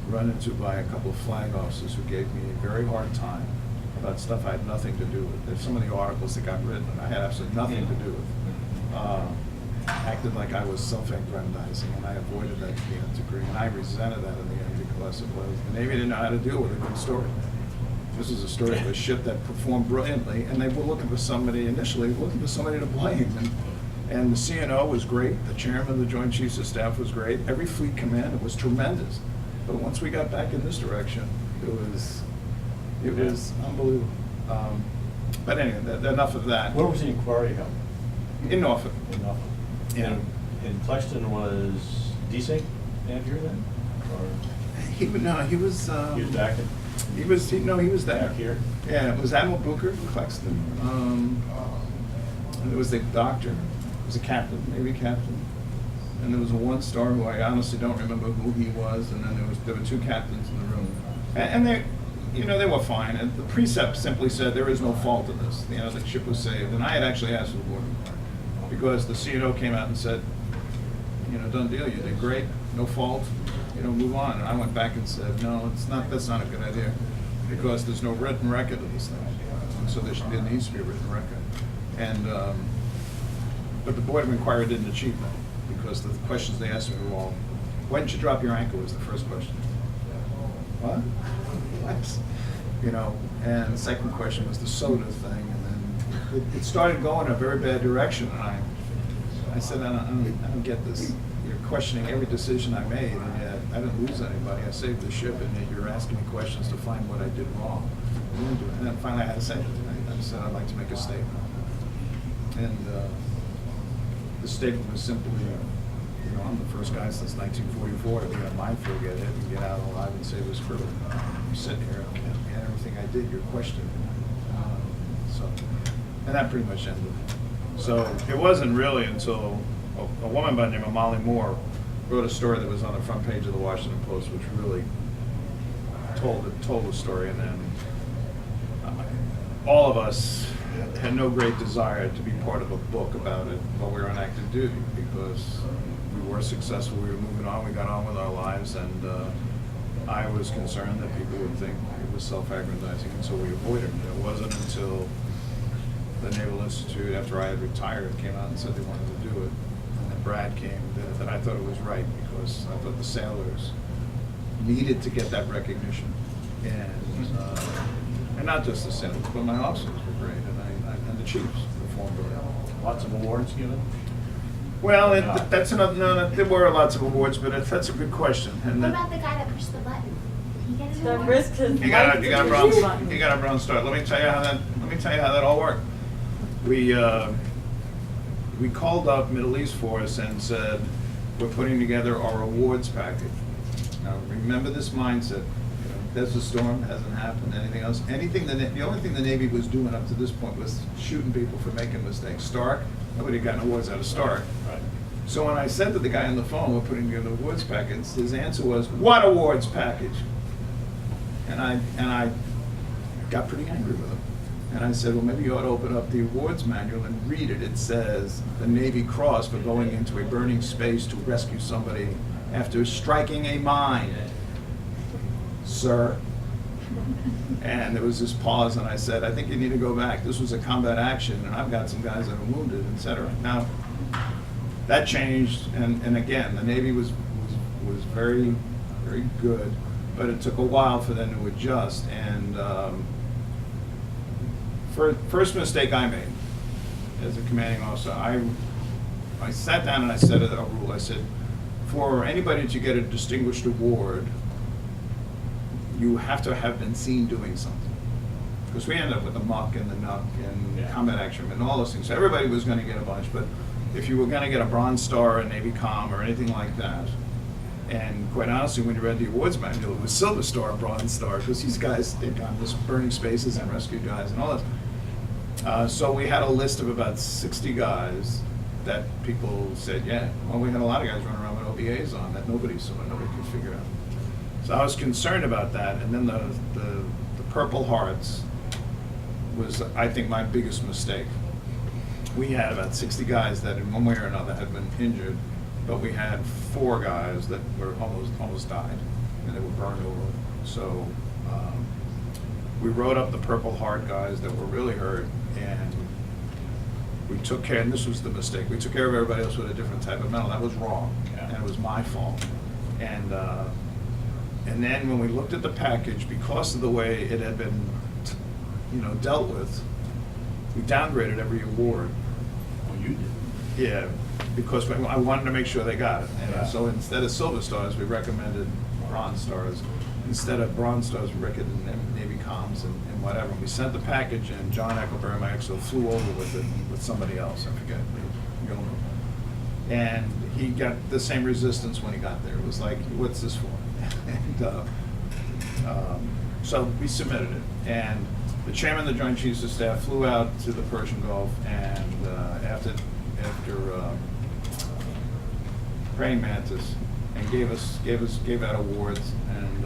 run into by a couple of flag officers who gave me a very hard time about stuff I had nothing to do with. There's some of the articles that got written, I had absolutely nothing to do with. Acted like I was self-aggrandizing, and I avoided that to the nth degree, and I resented that in the end because it was, the Navy didn't know how to deal with a good story. This is a story of a ship that performed brilliantly, and they were looking for somebody, initially, looking for somebody to blame. And the CNO was great, the chairman of the Joint Chiefs of Staff was great, every fleet commander was tremendous. But once we got back in this direction, it was unbelievable. But anyway, enough of that. Where was the inquiry held? In Norfolk. In Norfolk. Yeah. And Plexton was DC manager then? Or He was he was back in? he was there. Back here? Yeah, it was Admiral Booker, Claxton. And there was the doctor, it was a captain, Navy captain. And there was a one-star who I honestly don't remember who he was, and then there were two captains in the room. And they, you know, they were fine. And the precept simply said there is no fault in this. You know, the ship was saved. And I had actually asked for the board because the CNO came out and said, you know, done deal, you did great, no fault, you know, move on. And I went back and said, no, that's not a good idea because there's no written record of this thing. And so there needs to be a written record. And, but the Board of Inquiry didn't achieve that because the questions they asked me were all, when did you drop your anchor was the first question. What? What? You know, and the second question was the soda thing, and then it started going in a very bad direction, and I said, I don't get this. You're questioning every decision I made, and yet I didn't lose anybody. I saved the ship, and yet you're asking me questions to find what I did wrong. And then finally I had to say it. I said, I'd like to make a statement. And the statement was simply, you know, I'm the first guy since 1944 to be on a minefield, get hit and get out alive and save his crew. I'm sitting here, and everything I did, you're questioning. And that pretty much ended. So it wasn't really until a woman by the name of Molly Moore wrote a story that was on the front page of the Washington Post, which really told the story, and then all of us had no great desire to be part of a book about it while we were on active duty because we were successful, we were moving on, we got on with our lives, and I was concerned that people would think it was self-aggrandizing, and so we avoided it. It wasn't until the Naval Institute, after I had retired, came out and said they wanted to do it, and then Brad came, that I thought it was right because I thought the sailors needed to get that recognition, and not just the sailors, but my officers were great, and the chiefs performed very well. Lots of awards given? Well, that's another. No, there were lots of awards, but that's a good question. And What about the guy that pushed the button? Did he get an That award? risked his you got a life bronze. to push the You got a bronze star. Let me tell you how that all worked. We called up Middle East for us and said we're putting together our awards package. Now remember this mindset. You know, Desert Storm hasn't happened. Anything else? The only thing the Navy was doing up to this point was shooting people for making mistakes. Stark, nobody had gotten awards out of Stark. Right. So when I said to the guy on the phone, we're putting together the awards package, his answer was, "What awards package?" And I got pretty angry with him. And I said, well, maybe you ought to open up the awards manual and read it. It says the Navy Cross for going into a burning space to rescue somebody after striking a mine. Sir. And there was this pause, and I said, I think you need to go back. This was a combat action, and I've got some guys that are wounded, et cetera. Now, that changed, and again, the Navy was very, very good, but it took a while for them to adjust. And first mistake I made as a commanding officer, I sat down and I set a rule. I said, for anybody to get a distinguished award, you have to have been seen doing something. Because we ended up with the muck and the nuck and combat action and all those things. So everybody was going to get a bunch, but if you were going to get a Bronze Star or Navy Com or anything like that, And quite honestly, when you read the awards manual, it was Silver Star, Bronze Star, because these guys, they've done this burning spaces and rescue guys and all that. So we had a list of about 60 guys that people said, yeah. Well, we had a lot of guys running around with OBAs on that nobody saw, nobody could figure out. So I was concerned about that. And then the Purple Hearts was, I think, my biggest mistake. We had about 60 guys that in one way or another had been injured, but we had 4 guys that were almost died, and they were burned over. So we wrote up the Purple Heart guys that were really hurt, and we took care, and this was the mistake, we took care of everybody else with a different type of medal. That was wrong, and it was my fault. And then when we looked at the package, because of the way it had been, dealt with, we downgraded every award. Oh, you did? Yeah, because I wanted to make sure they got it. And Yeah. so instead of Silver Stars, we recommended Bronze Stars. Instead of Bronze Stars, we recommended Navy Comms and whatever. We sent the package, and John Eckelberry, my XO, flew over with it with somebody else. I forget. And he got the same resistance when he got there. It was like, what's this for? And so we submitted it. And the chairman of the Joint Chiefs of Staff flew out to the Persian Gulf, and after praying mantis, and gave out awards. And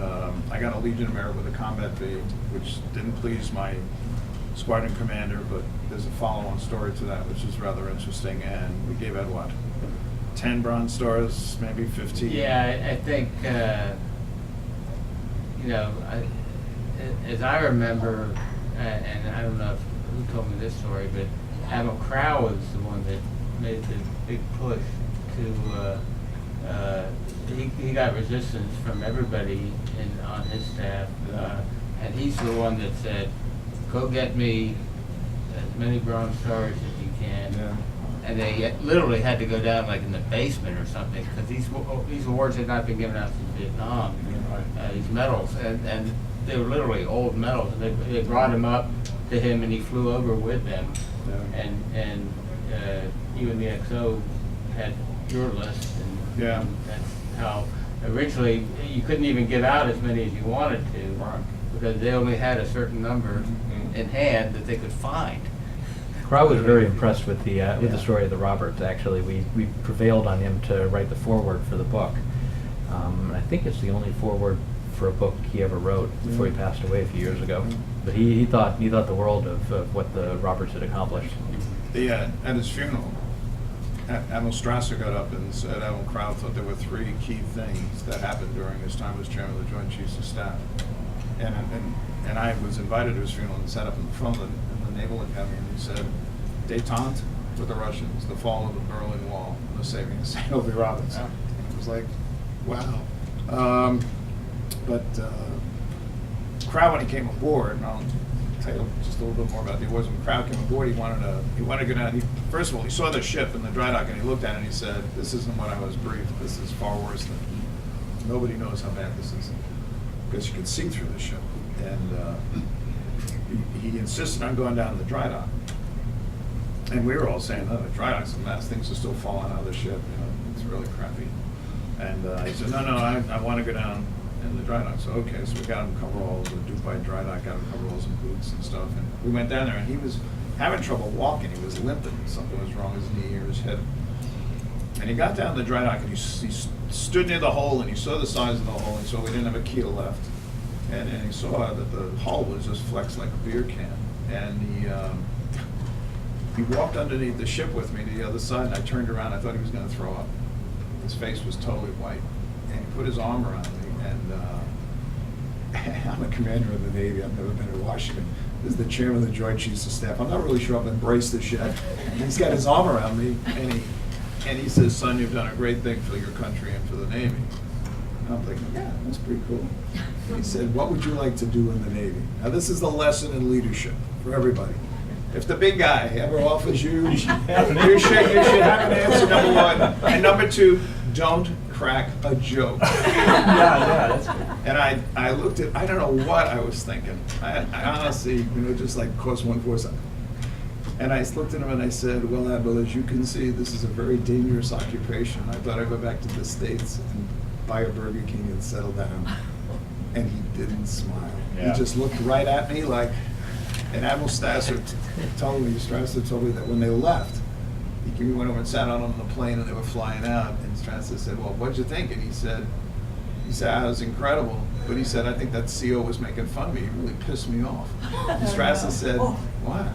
I got a Legion of Merit with a combat V, which didn't please my squadron commander, but there's a follow-on story to that, which is rather interesting. And we gave out what, 10 Bronze Stars, maybe 15. Yeah, I think, as I remember, and I don't know who told me this story, but Admiral Crow was the one that made the big push to, he got resistance from everybody on his staff, and he's the one that said, go get me as many Bronze Stars as you can. Yeah. And they literally had to go down like in the basement or something, because these awards had not been given out since Vietnam, these medals, and they were literally old medals. And they brought him up to him, and he flew over with them. Yeah. And you and the XO had your list, and Yeah. that's how originally you couldn't even give out as many as you wanted to, Right. because they only had a certain number in hand that they could find. Crow was very impressed with the story of the Roberts. Actually, we prevailed on him to write the foreword for the book. I think it's the only foreword for a book he ever wrote before he passed away a few years ago. But he thought the world of what the Roberts had accomplished. At his funeral, Admiral Strasser got up and said Admiral Crow thought there were 3 key things that happened during his time as chairman of the Joint Chiefs of Staff. And I was invited to his funeral and sat up in front of the Naval Academy, and he said, détente with the Russians, the fall of the Berlin Wall, and the saving of St. Obi Roberts. Yeah. It was like, wow. But Crow, when he came aboard, and I'll tell you just a little bit more about the awards. When Crow came aboard, he wanted to go down. First of all, he saw the ship in the dry dock, and he looked at it and he said, this isn't what I was briefed. This is far worse than, nobody knows how bad this is. Because you could see through the ship. And he insisted on going down to the dry dock. And we were all saying, oh, the dry dock's a mess. Things are still falling out of the ship. It's really crappy. And he said, no, I want to go down in the dry dock. So, okay, so we got him coveralls, the Dubai dry dock, got him coveralls and boots and stuff. And we went down there, and he was having trouble walking. He was limping. Something was wrong with his knee or his hip. And he got down the dry dock, and he stood near the hole, and he saw the size of the hole. He saw we didn't have a keel left. And he saw that the hull was just flexed like a beer can. And he walked underneath the ship with me to the other side, and I turned around. I thought he was going to throw up. His face was totally white. And he put his arm around me. And I'm a commander of the Navy. I've never been to Washington. This is the chairman of the Joint Chiefs of Staff. I'm not really sure I've embraced this shit. And he's got his arm around me, and he says, son, you've done a great thing for your country and for the Navy. And I'm thinking, yeah, that's pretty cool. He said, what would you like to do in the Navy? Now, this is the lesson in leadership for everybody. If the big guy ever offers you should have an answer, number one. And number two, don't crack a joke. Yeah, that's good. And I looked at, I don't know what I was thinking. I honestly, just like course 147. And I looked at him and I said, well, Admiral, as you can see, this is a very dangerous occupation. I thought I'd go back to the States by a Burger King and settle down. And he didn't smile. Yeah. He just looked right at me like, and Admiral Strasser told me that when they left, he went over and sat out on the plane and they were flying out, and Strasser said, well, what'd you think? And he said, it was incredible, but he said, I think that CO was making fun of me. He really pissed me off. And Strasser said, what?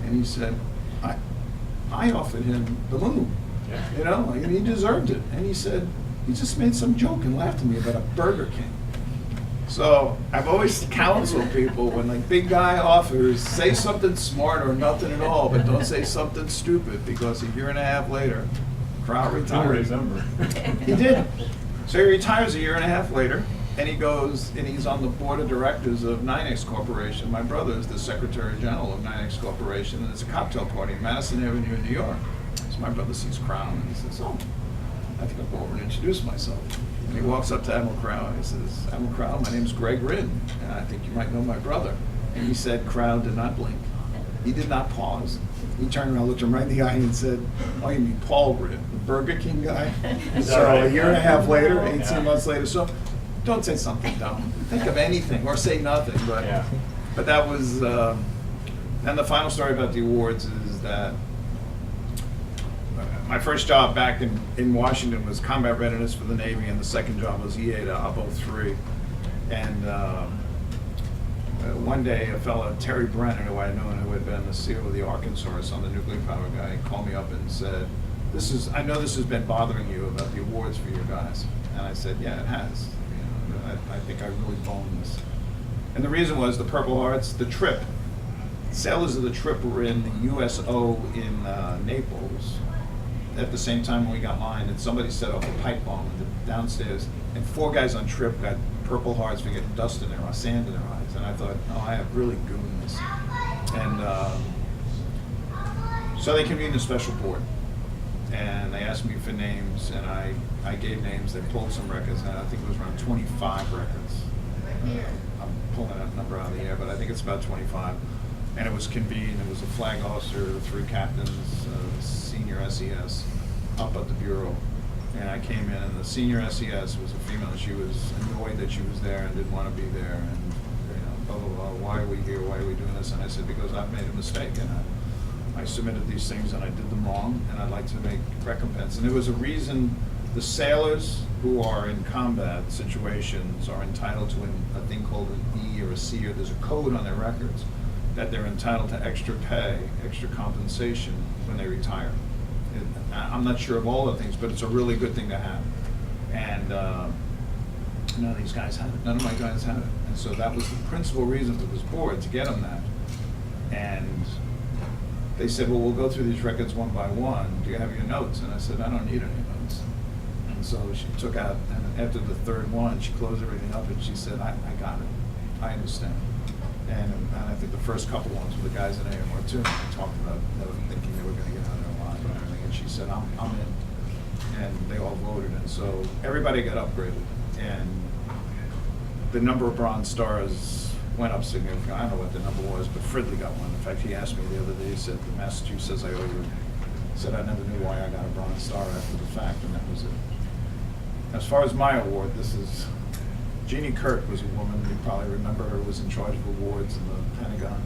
And he said, I offered him the moon, you know, and he deserved it. And he said, he just made some joke and laughed at me about a Burger King. So I've always counseled people when like big guy offers, say something smart or nothing at all, but don't say something stupid, because a year and a half later, crowd retires. He did. So he retires a year and a half later, and he goes and he's on the board of directors of NYNEX Corporation. My brother is the Secretary General of NYNEX Corporation, and it's a cocktail party in Madison Avenue in New York. So my brother sees Crown and he says, oh, I think I'll go over and introduce myself. And he walks up to Admiral Crown and he says, Admiral Crown, my name's Greg Rinn, and I think you might know my brother. And he said, Crown did not blink. He did not pause. He turned around, looked him right in the eye and said, oh, you mean Paul Rinn, the Burger King guy? So a year and a half later, 18 months later, so don't say something dumb. Think of anything or say nothing, but that was, and the final story about the awards is that my first job back in Washington was combat readiness for the Navy, and the second job was EA to Oppo 3. And one day, a fellow, Terry Brennan, who I had known, who had been the CEO of the Arkansas on the nuclear power guy, called me up and said, I know this has been bothering you about the awards for your guys. And I said, yeah, it has. You know, I think I really boned this. And the reason was the Purple Hearts, the trip. Sailors of the trip were in the USO in Naples at the same time when we got mine, and somebody set off a pipe bomb downstairs, and 4 guys on trip got Purple Hearts for getting dust in their eyes, sand in their eyes, and I thought, oh, I have really gooned this. And so they convened a special board, and they asked me for names, and I gave names. They pulled some records, and I think it was around 25 records. I'm pulling that number out of the air, but I think it's about 25. And it was convened. It was a flag officer, 3 captains, senior SES, up at the bureau. And I came in, and the senior SES was a female. She was annoyed that she was there and didn't want to be there, and blah blah blah. Why are we here? Why are we doing this? And I said, because I've made a mistake, and I submitted these things and I did them wrong, and I'd like to make recompense. And there was a reason. The sailors who are in combat situations are entitled to a thing called an E or a C, or there's a code on their records that they're entitled to extra pay, extra compensation when they retire. I'm not sure of all the things, but it's a really good thing to have. And none of these guys had it. None of my guys had it. And so that was the principal reason for this board, to get them that. And they said, well, we'll go through these records one by one. Do you have your notes? And I said, I don't need any notes. And so she took out, and after the third one, she closed everything up and she said, I got it. I understand. And I think the first couple ones were the guys in AMR too. They talked about never thinking they were going to get out of their line and everything. And she said, I'm in. And they all voted. And so everybody got upgraded. And the number of Bronze Stars went up significantly. I don't know what the number was, but Fridley got one. In fact, he asked me the other day, he said, the Massachusetts I owe you. He said, I never knew why I got a Bronze Star after the fact, and that was it. As far as my award, this is, Jeannie Kirk was a woman, you probably remember her, was in charge of awards in the Pentagon,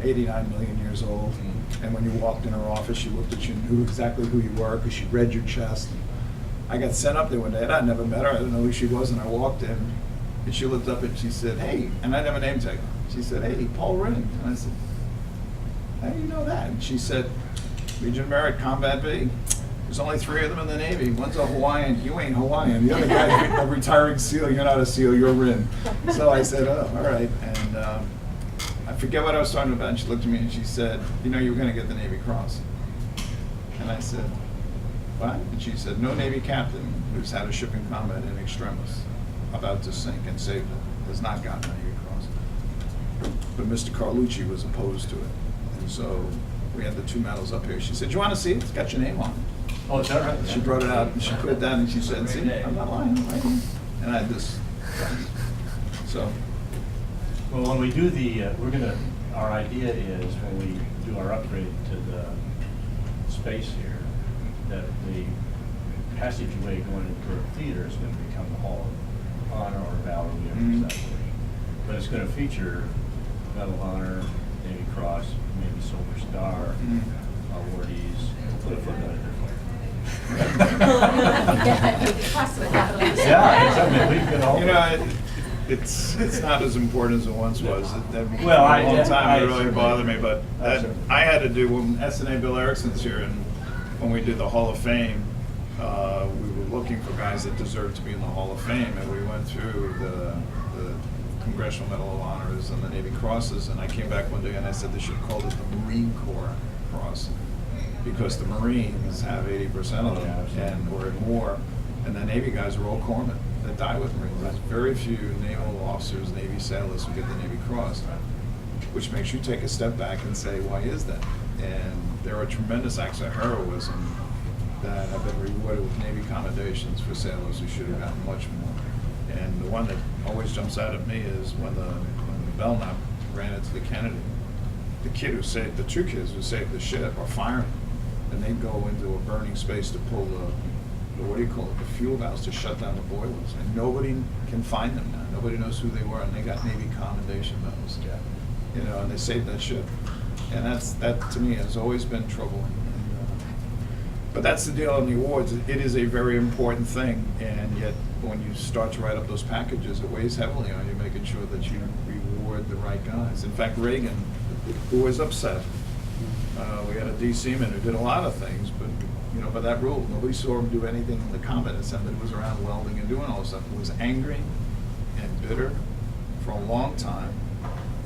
89 million years old. And when you walked in her office, she looked at you and knew exactly who you were because she read your chest. I got sent up there one day, and I never met her. I didn't know who she was, and I walked in, and she looked up and she said, hey, and I didn't have a name tag. She said, hey, Paul Rinn. And I said, how do you know that? And she said, Legion of Merit, Combat B. There's only 3 of them in the Navy. One's a Hawaiian. You ain't Hawaiian. The other guy's a retiring SEAL. You're not a SEAL. You're Rinn. So I said, oh, all right. And I forget what I was talking about. And she looked at me and she said, you know, you were going to get the Navy Cross. And I said, what? And she said, no Navy captain who's had a ship in combat in extremis about to sink and saved it has not gotten a Navy Cross. But Mr. Carlucci was opposed to it. And so we had the 2 medals up here. She said, do you want to see it? It's got your name on it. Oh, is that right? She brought it out and she put it down and she said, see, I'm not lying, I'm right here. And I had this. So. Well, when we do the, our idea is when we do our upgrade to the space here, that we passageway going into the theater is going to become the Hall of Honor or Valor, whatever Mhm. it's that way. But it's going to feature Medal of Honor, Navy Cross, maybe Silver Star, awardees. Put a footnote in Yeah, exactly. We've been all. You know, it's not as important as it once was. Well, For a long time, it really certainly- bothered me, but certainly. I had to do, when SNA Bill Erickson's here, and when we did the Hall of Fame, we were looking for guys that deserved to be in the Hall of Fame, and we went through the Congressional Medal of Honors and the Navy Crosses, and I came back one day and I said they should call it the Marine Corps Cross, because the Marines have 80% of them, and or more, and the Navy guys are all corpsmen that die with Marines. There's very few naval officers, Navy sailors who get the Navy Cross, which makes you take a step back and say, why is that? And there are tremendous acts of heroism that have been rewarded with Navy commendations for sailors who should have gotten much more. And the one that always jumps out at me is when the Belknap ran into the Kennedy. The two kids who saved the ship are firemen, and they'd go into a burning space to pull the fuel valves to shut down the boilers, and nobody can find them now. Nobody knows who they were, and they got Navy commendation medals. Yeah. You know, and they saved that ship, and that to me has always been troubling. But that's the deal on the awards. It is a very important thing, and yet when you start to write up those packages, it weighs heavily on you, making sure that you reward the right guys. In fact, Reagan, who was upset, we had a DC man who did a lot of things, but by that rule, nobody saw him do anything in the combat assembly. It was around welding and doing all this stuff. He was angry and bitter for a long time,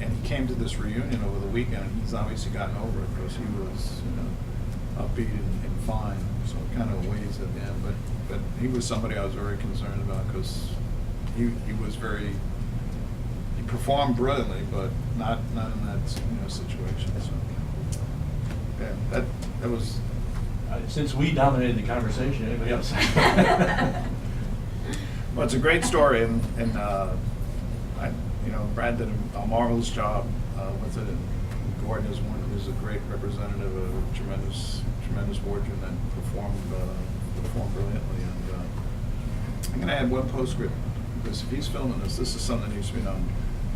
and he came to this reunion over the weekend, and he's obviously gotten over it because he was, upbeat and fine, so it kind of weighs at the end. But he was somebody I was very concerned about because he performed brilliantly, but not in that situation. So yeah, that was. Since we dominated the conversation, anybody else? Well, it's a great story, and Brad did a marvelous job with it, and Gordan is a great representative of a tremendous wardroom that performed brilliantly. And I'm going to add one postscript, because if he's filming this is something that needs to be known.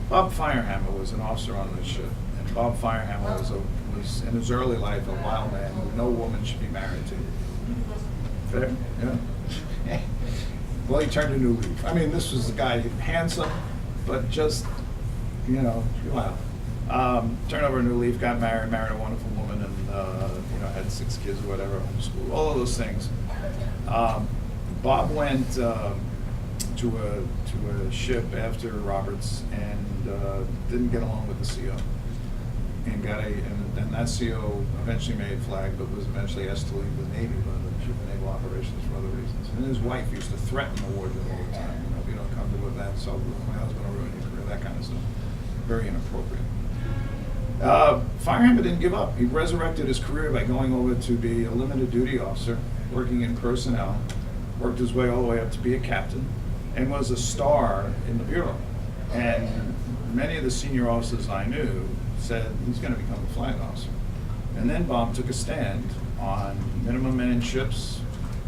Bob Firehammer was an officer on this ship, and Bob Firehammer was in his early life a wild man who no woman should be married to. Fair? Yeah. Well, he turned a new leaf. I mean, this was a guy handsome, but just, wow. Turned over a new leaf, got married a wonderful woman, and had 6 kids or whatever, homeschooled, all of those things. Bob went to a ship after Roberts and didn't get along with the CO, and and that CO eventually made flag, but was eventually asked to leave the Navy by the Chief of Naval Operations for other reasons. And his wife used to threaten the wardroom all the time. If you don't come to event, so my husband will ruin your career, that kind of stuff. Very inappropriate. Firehammer didn't give up. He resurrected his career by going over to be a limited duty officer, working in personnel, worked his way all the way up to be a captain, and was a star in the Bureau. And many of the senior officers I knew said he's going to become a flag officer. And then Bob took a stand on minimum man ships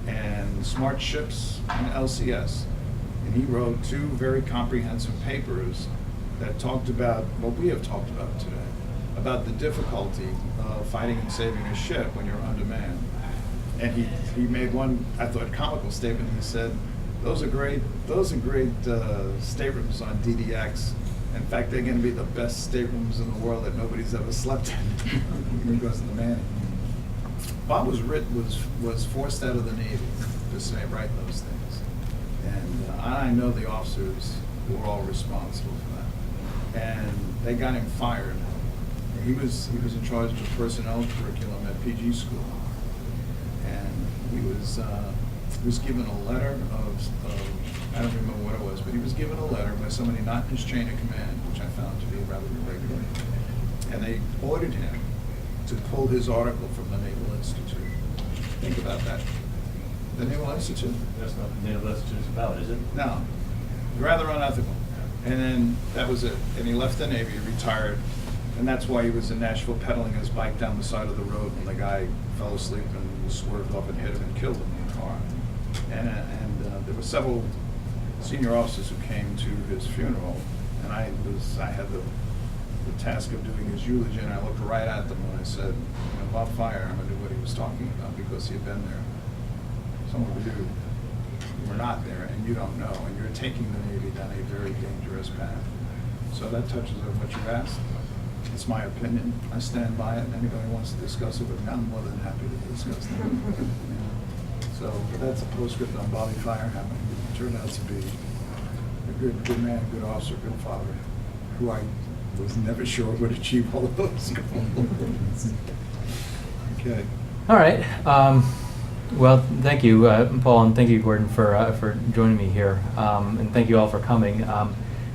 and smart ships and LCS. And he wrote 2 very comprehensive papers that talked about what we have talked about today, about the difficulty of fighting and saving a ship when you're undermanned. And he made one, I thought, comical statement. He said, those are great staterooms on DDX. In fact, they're going to be the best staterooms in the world that nobody's ever slept in because of the manning. Bob was forced out of the Navy to say, write those things. And I know the officers were all responsible for that. And they got him fired. He was in charge of the personnel curriculum at PG school. And he was given a letter of I don't remember what it was, but he was given a letter by somebody not in his chain of command, which I found to be rather irregular. And they ordered him to pull his article from the Naval Institute. Think about that. The Naval Institute? That's not what the Naval Institute is about, is it? No. Rather unethical. And then that was it. And he left the Navy, retired, and that's why he was in Nashville pedaling his bike down the side of the road when the guy fell asleep and swerved off and hit him and killed him in the car. And there were several senior officers who came to his funeral, and I had the task of doing his eulogy, and I looked right at them and I said, Bob Firehammer knew what he was talking about because he had been there. Some of you were not there, and you don't know, and you're taking the Navy down a very dangerous path. So that touches on what you asked. It's my opinion. I stand by it. Anybody wants to discuss it with me, I'm more than happy to discuss that. So that's a postscript on Bobby Firehammer. He turned out to be a good man, good officer, good father, who I was never sure would achieve all of those goals. Okay. All right. Well, thank you, Paul, and thank you, Gordon, for joining me here. And thank you all for coming. I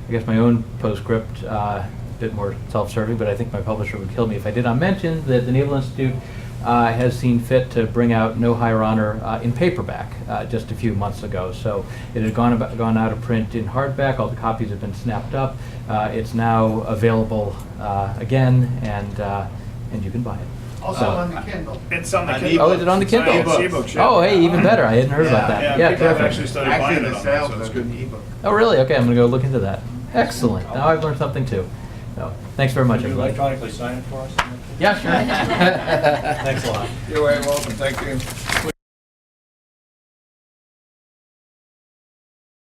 guess my own postscript, a bit more self-serving, but I think my publisher would kill me if I did not mention that the Naval Institute has seen fit to bring out No Higher Honor in paperback just a few months ago. So it had gone out of print in hardback. All the copies have been snapped up. It's now available again, and you can buy it. Also on the Kindle. It's on the On Kindle. Oh, is it on the Kindle? It's an ebook. Oh, hey, even better. I hadn't heard about that. Yeah, people have perfect. actually started buying Actually, it the on sales that, so it's of good. an ebook. Oh, really? Okay, I'm going to go look into that. Excellent. Now I've learned something too. So, thanks very much, Would you everybody. electronically sign it for us? Yeah, sure. Thanks a lot. You're very welcome. Thank you.